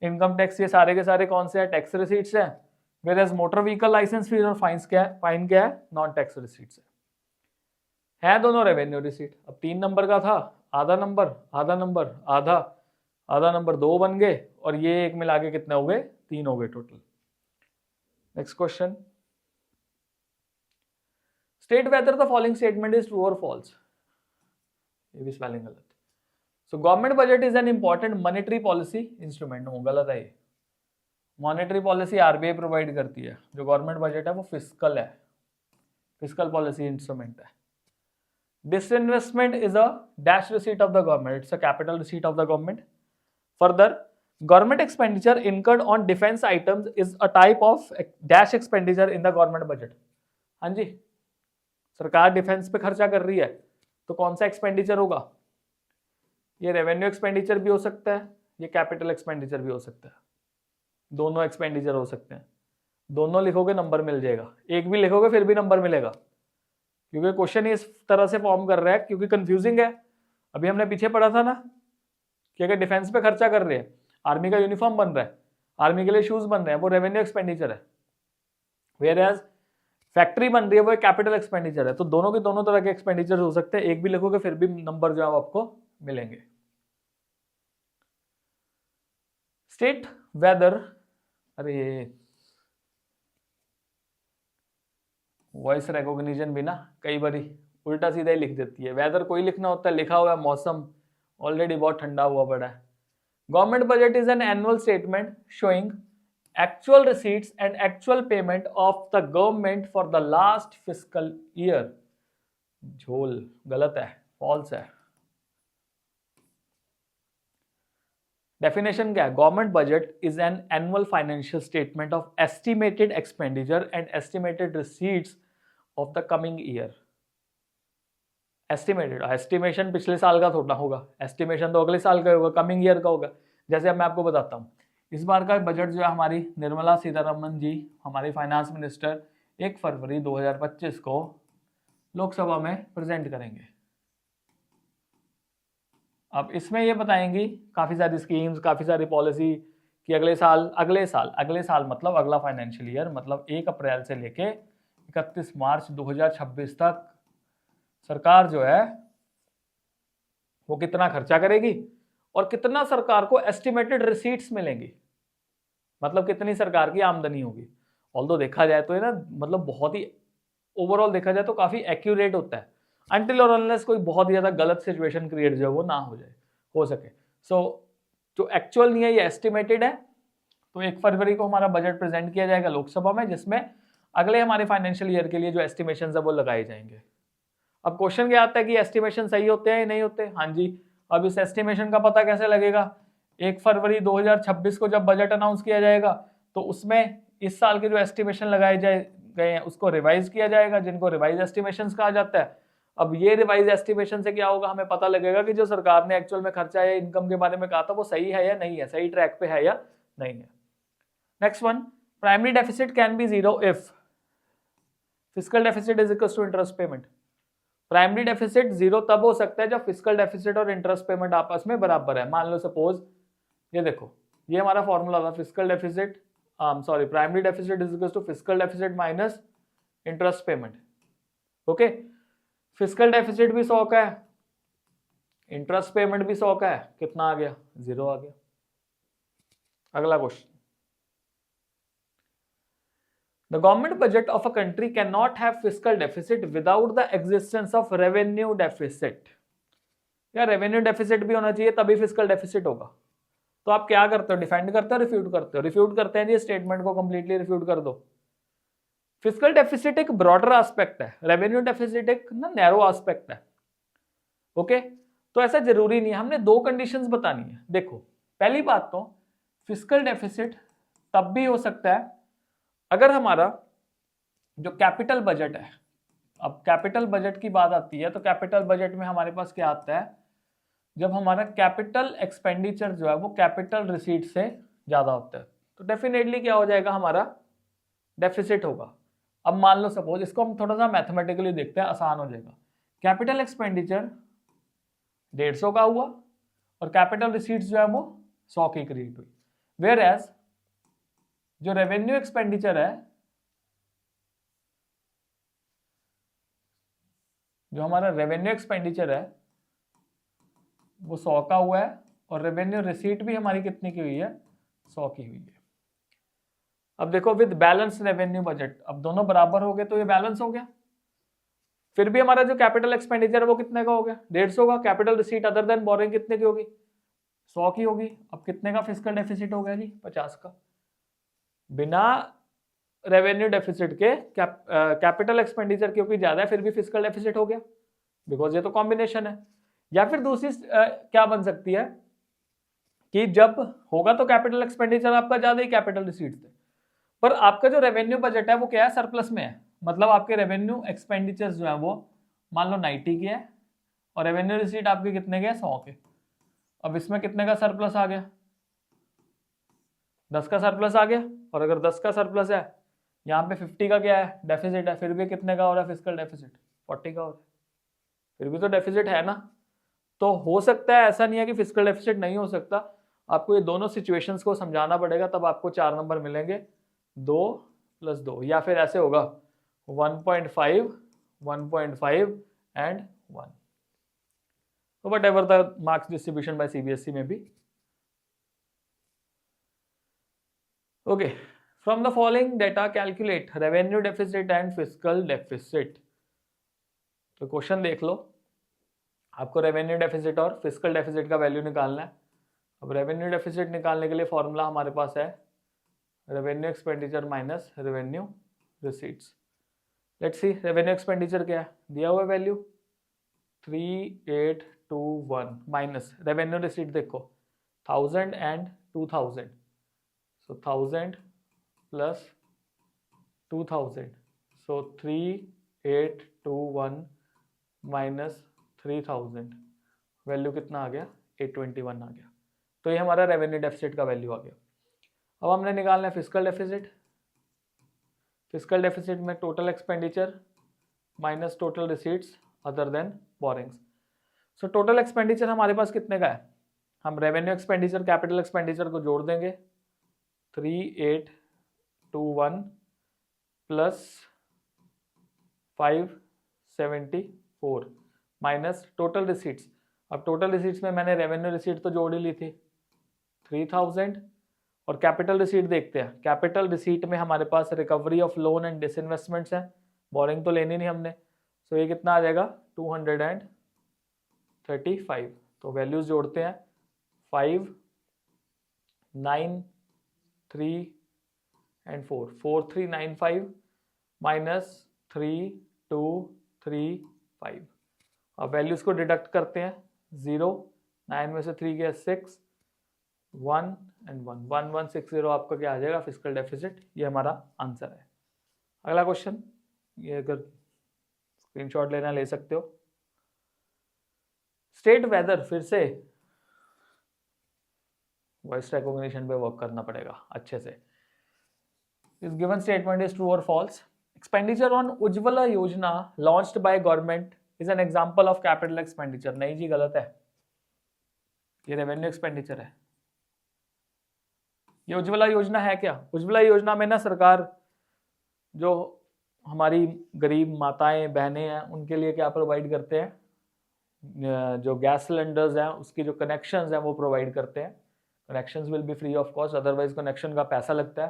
income tax, ये सारे के सारे कौन से हैं, टैक्स रिसीट्स हैं। Where motor vehicle licence fees और फाइन्स क्या है, फाइन क्या है, नॉन टैक्स रिसीट्स है दोनों रेवेन्यू रिसीट। अब 3 नंबर का था, आधा नंबर आधा नंबर आधा आधा नंबर 2 बन गए, और ये एक मिला के कितने हो गए, 3 हो गए total. Next question, state whether the following statement is true और फॉल्स। ये भी स्पेलिंग गलत। So government budget is an important monetary policy instrument. हो, गलत है ये। मॉनेटरी पॉलिसी आरबीआई प्रोवाइड करती है, जो गवर्नमेंट बजट है वो फिस्कल है, फिस्कल पॉलिसी इंस्ट्रूमेंट है। Disinvestment is a dash receipt of the government. It's a capital receipt of the government. Further, government expenditure incurred on defense items is a type of dash expenditure in the government budget. हाँ जी, सरकार डिफेंस पे खर्चा कर रही है तो कौन सा एक्सपेंडिचर होगा? ये रेवेन्यू एक्सपेंडिचर भी हो सकता है, ये कैपिटल एक्सपेंडिचर भी हो सकता है, दोनों एक्सपेंडिचर हो सकते हैं। दोनों लिखोगे नंबर मिल जाएगा, एक भी लिखोगे फिर भी नंबर मिलेगा। क्योंकि क्वेश्चन ही इस तरह से फॉर्म कर रहा है, क्योंकि कंफ्यूजिंग है। अभी हमने पीछे पढ़ा था ना कि अगर डिफेंस पे खर्चा कर रहे हैं, आर्मी का यूनिफॉर्म बन रहा है, आर्मी के लिए शूज बन रहे हैं, वो रेवेन्यू एक्सपेंडिचर है, वेयर एज फैक्ट्री बन रही है वो कैपिटल एक्सपेंडिचर है। तो दोनों के दोनों तरह के एक्सपेंडिचर हो सकते हैं, एक भी लिखोगे फिर भी नंबर जो है आपको मिलेंगे। स्टेट वेदर, अरे वॉइस रिकॉग्निशन भी ना कई बार उल्टा सीधा ही लिख देती है। वेदर कोई लिखना होता है, लिखा हुआ है मौसम, ऑलरेडी बहुत ठंडा हुआ पड़ा है। Government budget is an annual statement showing actual receipts and actual payment of the government for the last fiscal year। झोल गलत है, फॉल्स है। डेफिनेशन क्या है? Government budget is an annual financial statement of estimated expenditure and estimated receipts of the coming year. Estimated, estimation पिछले साल का थोड़ा होगा, एस्टिमेशन तो अगले साल का होगा, कमिंग ईयर का होगा। जैसे अब मैं आपको बताता हूँ, इस बार का बजट जो है हमारी निर्मला सीतारमन जी, हमारी फाइनेंस मिनिस्टर, 1 फरवरी 2025 को लोकसभा में प्रेजेंट करेंगे। अब इसमें ये बताएंगी काफ़ी सारी स्कीम्स, काफ़ी सारी पॉलिसी कि अगले साल मतलब अगला फाइनेंशियल ईयर, मतलब 1 अप्रैल से लेके 31 मार्च 2026 तक सरकार जो है वो कितना खर्चा करेगी और कितना सरकार को एस्टिमेटेड रिसीट्स मिलेंगी, मतलब कितनी सरकार की आमदनी होगी। ऑल्दो देखा जाए तो है ना, मतलब बहुत ही ओवरऑल देखा जाए तो काफी एक्यूरेट होता है, अनटिल और अनलेस कोई बहुत ज्यादा गलत सिचुएशन क्रिएट जो है वो ना हो सके। सो जो एक्चुअल नहीं है ये एस्टिमेटेड है। तो 1 फरवरी को हमारा बजट प्रेजेंट किया जाएगा लोकसभा में, जिसमें अगले हमारे फाइनेंशियल ईयर के लिए जो एस्टिमेशन है वो लगाए जाएंगे। अब क्वेश्चन क्या आता है कि एस्टिमेशन सही होते हैं या नहीं होते? हाँ जी। अब इस एस्टिमेशन का पता कैसे लगेगा? 1 फरवरी 2026 को जब बजट अनाउंस किया जाएगा तो उसमें इस साल के जो एस्टिमेशन लगाए गए हैं उसको रिवाइज किया जाएगा, जिनको रिवाइज एस्टिमेशंस कहा जाता है। अब ये रिवाइज एस्टिमेशन से क्या होगा? हमें पता लगेगा कि जो सरकार ने एक्चुअल में खर्चा या इनकम के बारे में कहा था वो सही है या नहीं है, सही ट्रैक पे है या नहीं है। Next one, primary deficit can be zero if fiscal deficit is equal to interest payment. Primary deficit zero तब हो सकता है जब फिस्कल डेफिसिट और इंटरेस्ट पेमेंट आपस में बराबर है। मान लो सपोज ये देखो, ये हमारा फॉर्मूला था, fiscal deficit primary deficit is equal to fiscal deficit minus interest payment. Okay, fiscal deficit भी 100 का है, इंटरेस्ट पेमेंट भी 100 का है, कितना आ गया? 0 आ गया। अगला question, The government budget of a country cannot have fiscal deficit without the existence of revenue deficit। या रेवेन्यू डेफिसिट भी होना चाहिए तभी फिस्कल डेफिसिट होगा। तो आप क्या करते हो? डिफेंड करते हो, रिफ्यूट करते हो? रिफ्यूट करते हैं जी, स्टेटमेंट को कंप्लीटली रिफ्यूट कर दो। फिस्कल डेफिसिट एक ब्रॉडर एस्पेक्ट है, रेवेन्यू डेफिसिट एक ना नैरो एस्पेक्ट है। ओके, तो ऐसा जरूरी नहीं है, हमने 2 कंडीशंस बतानी है। देखो, पहली बात तो फिस्कल डेफिसिट तब भी हो सकता है अगर हमारा जो कैपिटल बजट है, अब कैपिटल बजट की बात आती है तो कैपिटल बजट में हमारे पास क्या आता है? जब हमारा कैपिटल एक्सपेंडिचर जो है वो कैपिटल रिसीट से ज्यादा होता है तो डेफिनेटली क्या हो जाएगा? हमारा डेफिसिट होगा। अब मान लो सपोज, इसको हम थोड़ा सा मैथमेटिकली देखते हैं, आसान हो जाएगा। कैपिटल एक्सपेंडिचर 150 का हुआ और कैपिटल रिसीट्स जो है वो 100 की क्रिएट हुई, वेयर एज जो रेवेन्यू एक्सपेंडिचर है, जो हमारा रेवेन्यू एक्सपेंडिचर है वो 100 का हुआ है और रेवेन्यू रिसीट भी हमारी कितनी की हुई है? 100 की हुई है। अब देखो, विद बैलेंस रेवेन्यू बजट, अब दोनों बराबर हो गए तो ये बैलेंस हो गया। फिर भी हमारा जो कैपिटल एक्सपेंडिचर है वो कितने का हो गया? 150 का। Capital receipt other than boring कितने की होगी? 100 की होगी। अब कितने का फिस्कल डेफिसिट हो गया जी? 50 का। बिना रेवेन्यू डेफिसिट के कैपिटल एक्सपेंडिचर क्योंकि ज्यादा है फिर भी फिस्कल डेफिसिट हो गया, बिकॉज ये तो कॉम्बिनेशन है। या फिर दूसरी क्या बन सकती है कि जब होगा तो कैपिटल एक्सपेंडिचर आपका ज्यादा ही कैपिटल रिसीट्स थे, पर आपका जो रेवेन्यू बजट है वो क्या है? सरप्लस में है। मतलब आपके रेवेन्यू एक्सपेंडिचर जो है वो मान लो 90 के है और रेवेन्यू रिसीट आपके कितने के? 100 के। अब इसमें कितने का सरप्लस आ गया? 10 का सरप्लस आ गया। और अगर 10 का सरप्लस है, यहाँ पे 50 का क्या है? डेफिसिट है, फिर भी कितने का हो रहा है फिस्कल डेफिसिट? 40 का हो रहा है, फिर भी तो डेफिसिट है ना। तो हो सकता है, ऐसा नहीं है कि फिजिकल डेफिसिट नहीं हो सकता, आपको ये दोनों सिचुएशंस को समझाना पड़ेगा, तब आपको 4 नंबर मिलेंगे, 2 + 2, या फिर ऐसे होगा 1.5, 1.5 and 1। So whatever the marks distribution by CBSE may be. Okay, from the following data calculate revenue deficit and fiscal deficit. तो क्वेश्चन देख लो, आपको रेवेन्यू डेफिसिट और फिजिकल डेफिसिट का वैल्यू निकालना है। अब रेवेन्यू डेफिसिट निकालने के लिए फॉर्मूला हमारे पास है revenue expenditure minus revenue receipts. Let's see revenue expenditure क्या है, दिया हुआ वैल्यू 3821 माइनस रेवेन्यू रिसीट देखो 1000 and 2000, so 1000 plus 2000, so 3821 minus 3000, value कितना आ गया 821 आ गया। तो ये हमारा रेवेन्यू डेफिसिट का वैल्यू आ गया। अब हमने निकालना है फिजिकल डेफिसिट। फिजिकल डेफिसिट में total expenditure minus total receipts other than borings. So total expenditure हमारे पास कितने का है, हम रेवेन्यू एक्सपेंडिचर कैपिटल एक्सपेंडिचर को जोड़ देंगे 3821 प्लस 574 माइनस टोटल रिसीट्स। अब टोटल रिसीट्स में मैंने रेवेन्यू रिसीट तो जोड़ ही ली थी 3000, और कैपिटल रिसीट देखते हैं। कैपिटल रिसीट में हमारे पास रिकवरी ऑफ लोन एंड डिसइन्वेस्टमेंट्स हैं, बोरिंग तो लेनी नहीं हमने, सो ये कितना आ जाएगा 235। तो वैल्यूज जोड़ते हैं 5, 9, 3 एंड 4, 4395 माइनस 3235। अब वैल्यूज को डिडक्ट करते हैं, 0, 9 में से 3 गया 6, 1 एंड 1, 1160 आपका क्या आ जाएगा फिजिकल डेफिसिट। ये हमारा आंसर है। अगला क्वेश्चन, ये अगर स्क्रीनशॉट लेना ले सकते हो। स्टेट वेदर, फिर से वॉइस रिकॉग्निशन पे वर्क करना पड़ेगा अच्छे से। इस गिवन स्टेटमेंट इज ट्रू और फॉल्स। एक्सपेंडिचर ऑन उज्ज्वला योजना launched by government is an example of capital expenditure. नहीं जी, गलत है, ये रेवेन्यू एक्सपेंडिचर है। ये उज्ज्वला योजना है क्या, उज्ज्वला योजना में ना सरकार जो हमारी गरीब माताएं बहनें हैं उनके लिए क्या प्रोवाइड करते हैं, जो गैस सिलेंडर्स हैं उसकी जो कनेक्शंस हैं वो प्रोवाइड करते हैं। Connections will be free of cost, otherwise connection का पैसा लगता है,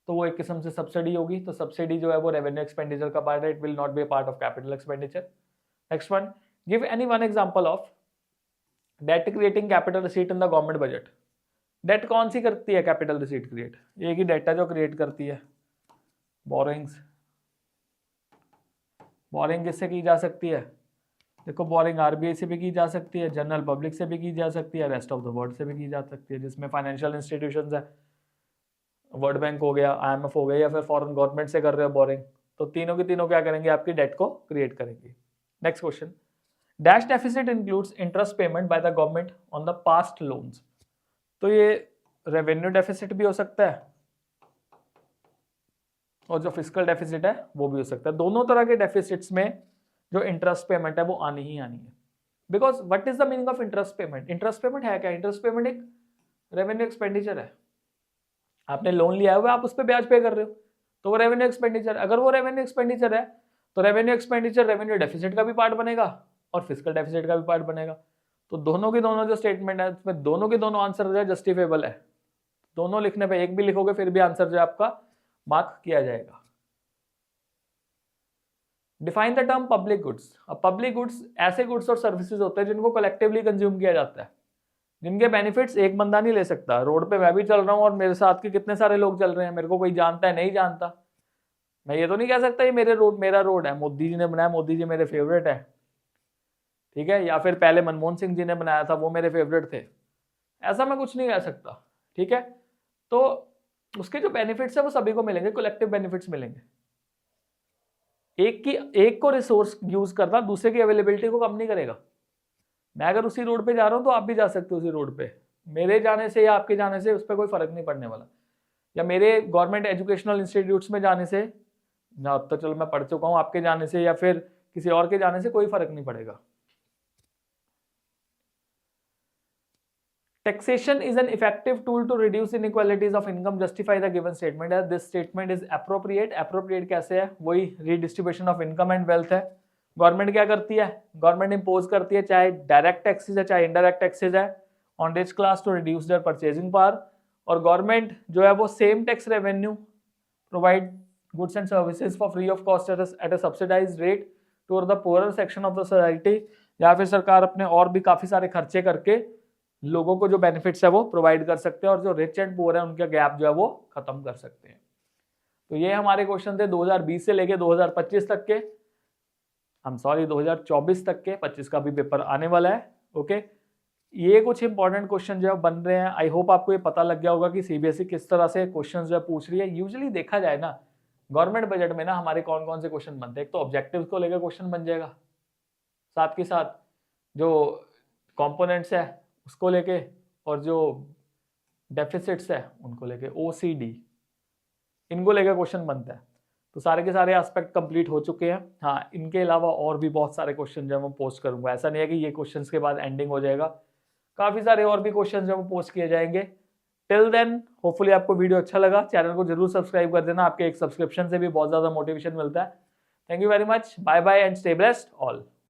तो वो एक किस्म से सब्सिडी होगी। तो सब्सिडी जो है वो रेवेन्यू एक्सपेंडिचर का पार्ट है, it will not be a part of capital expenditure. Next one, give any one example of debt creating capital receipt in the government budget. Debt कौन सी करती है कैपिटल रिसीट क्रिएट, एक ही डेट है जो क्रिएट करती है, बोरिंग्स। बोरिंग किससे की जा सकती है, देखो बोरिंग आरबीआई से भी की जा सकती है, जनरल पब्लिक से भी की जा सकती है, रेस्ट ऑफ द वर्ल्ड से भी की जा सकती है, जिसमें फाइनेंशियल इंस्टीट्यूशंस है, वर्ल्ड बैंक हो गया, आईएमएफ हो गया, या फिर फॉरेन गवर्नमेंट से कर रहे हो बोरिंग, तो तीनों की तीनों क्या करेंगे, आपकी डेट को क्रिएट करेंगे। Next question, dash deficit includes interest payment by the government on the past loans. तो ये रेवेन्यू डेफिसिट भी हो सकता है और जो फिजिकल डेफिसिट है वो भी हो सकता है। दोनों तरह के डेफिसिट्स में जो इंटरेस्ट पेमेंट है वो आनी ही आनी है। Because what is the meaning of interest payment, interest payment है क्या, इंटरेस्ट पेमेंट एक रेवेन्यू एक्सपेंडिचर है। आपने लोन लिया हुआ, आप उस पर ब्याज पे कर रहे हो, तो वो रेवेन्यू एक्सपेंडिचर। अगर वो रेवेन्यू एक्सपेंडिचर है तो रेवेन्यू एक्सपेंडिचर रेवेन्यू डेफिसिट का भी पार्ट बनेगा और फिजिकल डेफिसिट का भी पार्ट बनेगा। तो दोनों की दोनों जो स्टेटमेंट है उसमें दोनों के दोनों आंसर जो है जस्टिफेबल है। दोनों लिखने पे एक भी लिखोगे फिर भी आंसर जो है आपका मार्क किया जाएगा। Define the term public goods. अब पब्लिक गुड्स ऐसे गुड्स और सर्विसेज होते हैं जिनको कलेक्टिवली कंज्यूम किया जाता है, जिनके बेनिफिट्स एक बंदा नहीं ले सकता। रोड पे मैं भी चल रहा हूँ और मेरे साथ के कितने सारे लोग चल रहे हैं, मेरे को कोई जानता है नहीं जानता, मैं ये तो नहीं कह सकता ये मेरा रोड है, मोदी जी ने बनाया, मोदी जी मेरे फेवरेट है, ठीक है, या फिर पहले मनमोहन सिंह जी ने बनाया था वो मेरे फेवरेट थे, ऐसा मैं कुछ नहीं कह सकता, ठीक है। तो उसके जो बेनिफिट्स है वो सभी को मिलेंगे, कलेक्टिव बेनिफिट्स मिलेंगे। एक को रिसोर्स यूज करना दूसरे की अवेलेबिलिटी को कम नहीं करेगा। मैं अगर उसी रोड पे जा रहा हूं तो आप भी जा सकते हो उसी रोड पे, मेरे जाने से या आपके जाने से उस पर कोई फर्क नहीं पड़ने वाला। या मेरे गवर्नमेंट एजुकेशनल इंस्टीट्यूट्स में जाने से, ना अब तो चलो मैं पढ़ चुका हूँ, आपके जाने से या फिर किसी और के जाने से कोई फर्क नहीं पड़ेगा। Taxation is an effective tool to reduce inequalities of income. Justify the given statement. As this statement is appropriate. Appropriate कैसे है? वही redistribution of income and wealth है। गवर्नमेंट क्या करती है? गवर्नमेंट इम्पोज करती है, चाहे डायरेक्ट टैक्सेज है चाहे इनडायरेक्ट टैक्सेज है, on rich class to reduce their purchasing power. और गवर्नमेंट जो है वो same tax revenue provide goods and services for free of cost at a subsidised rate to the poorer section of the society. या फिर सरकार अपने और भी काफी सारे खर्चे करके लोगों को जो बेनिफिट्स है वो प्रोवाइड कर सकते हैं और जो रिच एंड पुअर है उनका गैप जो है वो खत्म कर सकते हैं। तो ये हमारे क्वेश्चन थे 2020 से लेके 2025 तक के, 2024 तक के, 25 का भी पेपर आने वाला है। ओके, ये कुछ इंपॉर्टेंट क्वेश्चन जो है बन रहे हैं। आई होप आपको ये पता लग गया होगा कि सीबीएसई किस तरह से क्वेश्चन जो है पूछ रही है। यूजुअली देखा जाए ना गवर्नमेंट बजट में ना हमारे कौन कौन से क्वेश्चन बनते हैं, एक तो ऑब्जेक्टिव्स को लेकर क्वेश्चन बन जाएगा, साथ के साथ जो कॉम्पोनेंट्स है उसको लेके और जो डेफिसिट्स है उनको लेके, ओसीडी इनको लेकर क्वेश्चन बनता है। तो सारे के सारे एस्पेक्ट कंप्लीट हो चुके हैं। हाँ, इनके अलावा और भी बहुत सारे क्वेश्चन जो मैं पोस्ट करूंगा, ऐसा नहीं है कि ये क्वेश्चंस के बाद एंडिंग हो जाएगा, काफी सारे और भी क्वेश्चन जो पोस्ट किए जाएंगे। टिल देन होपफुली आपको वीडियो अच्छा लगा, चैनल को जरूर सब्सक्राइब कर देना, आपके एक सब्सक्रिप्शन से भी बहुत ज्यादा मोटिवेशन मिलता है। Thank you very much, bye bye and stay blessed all.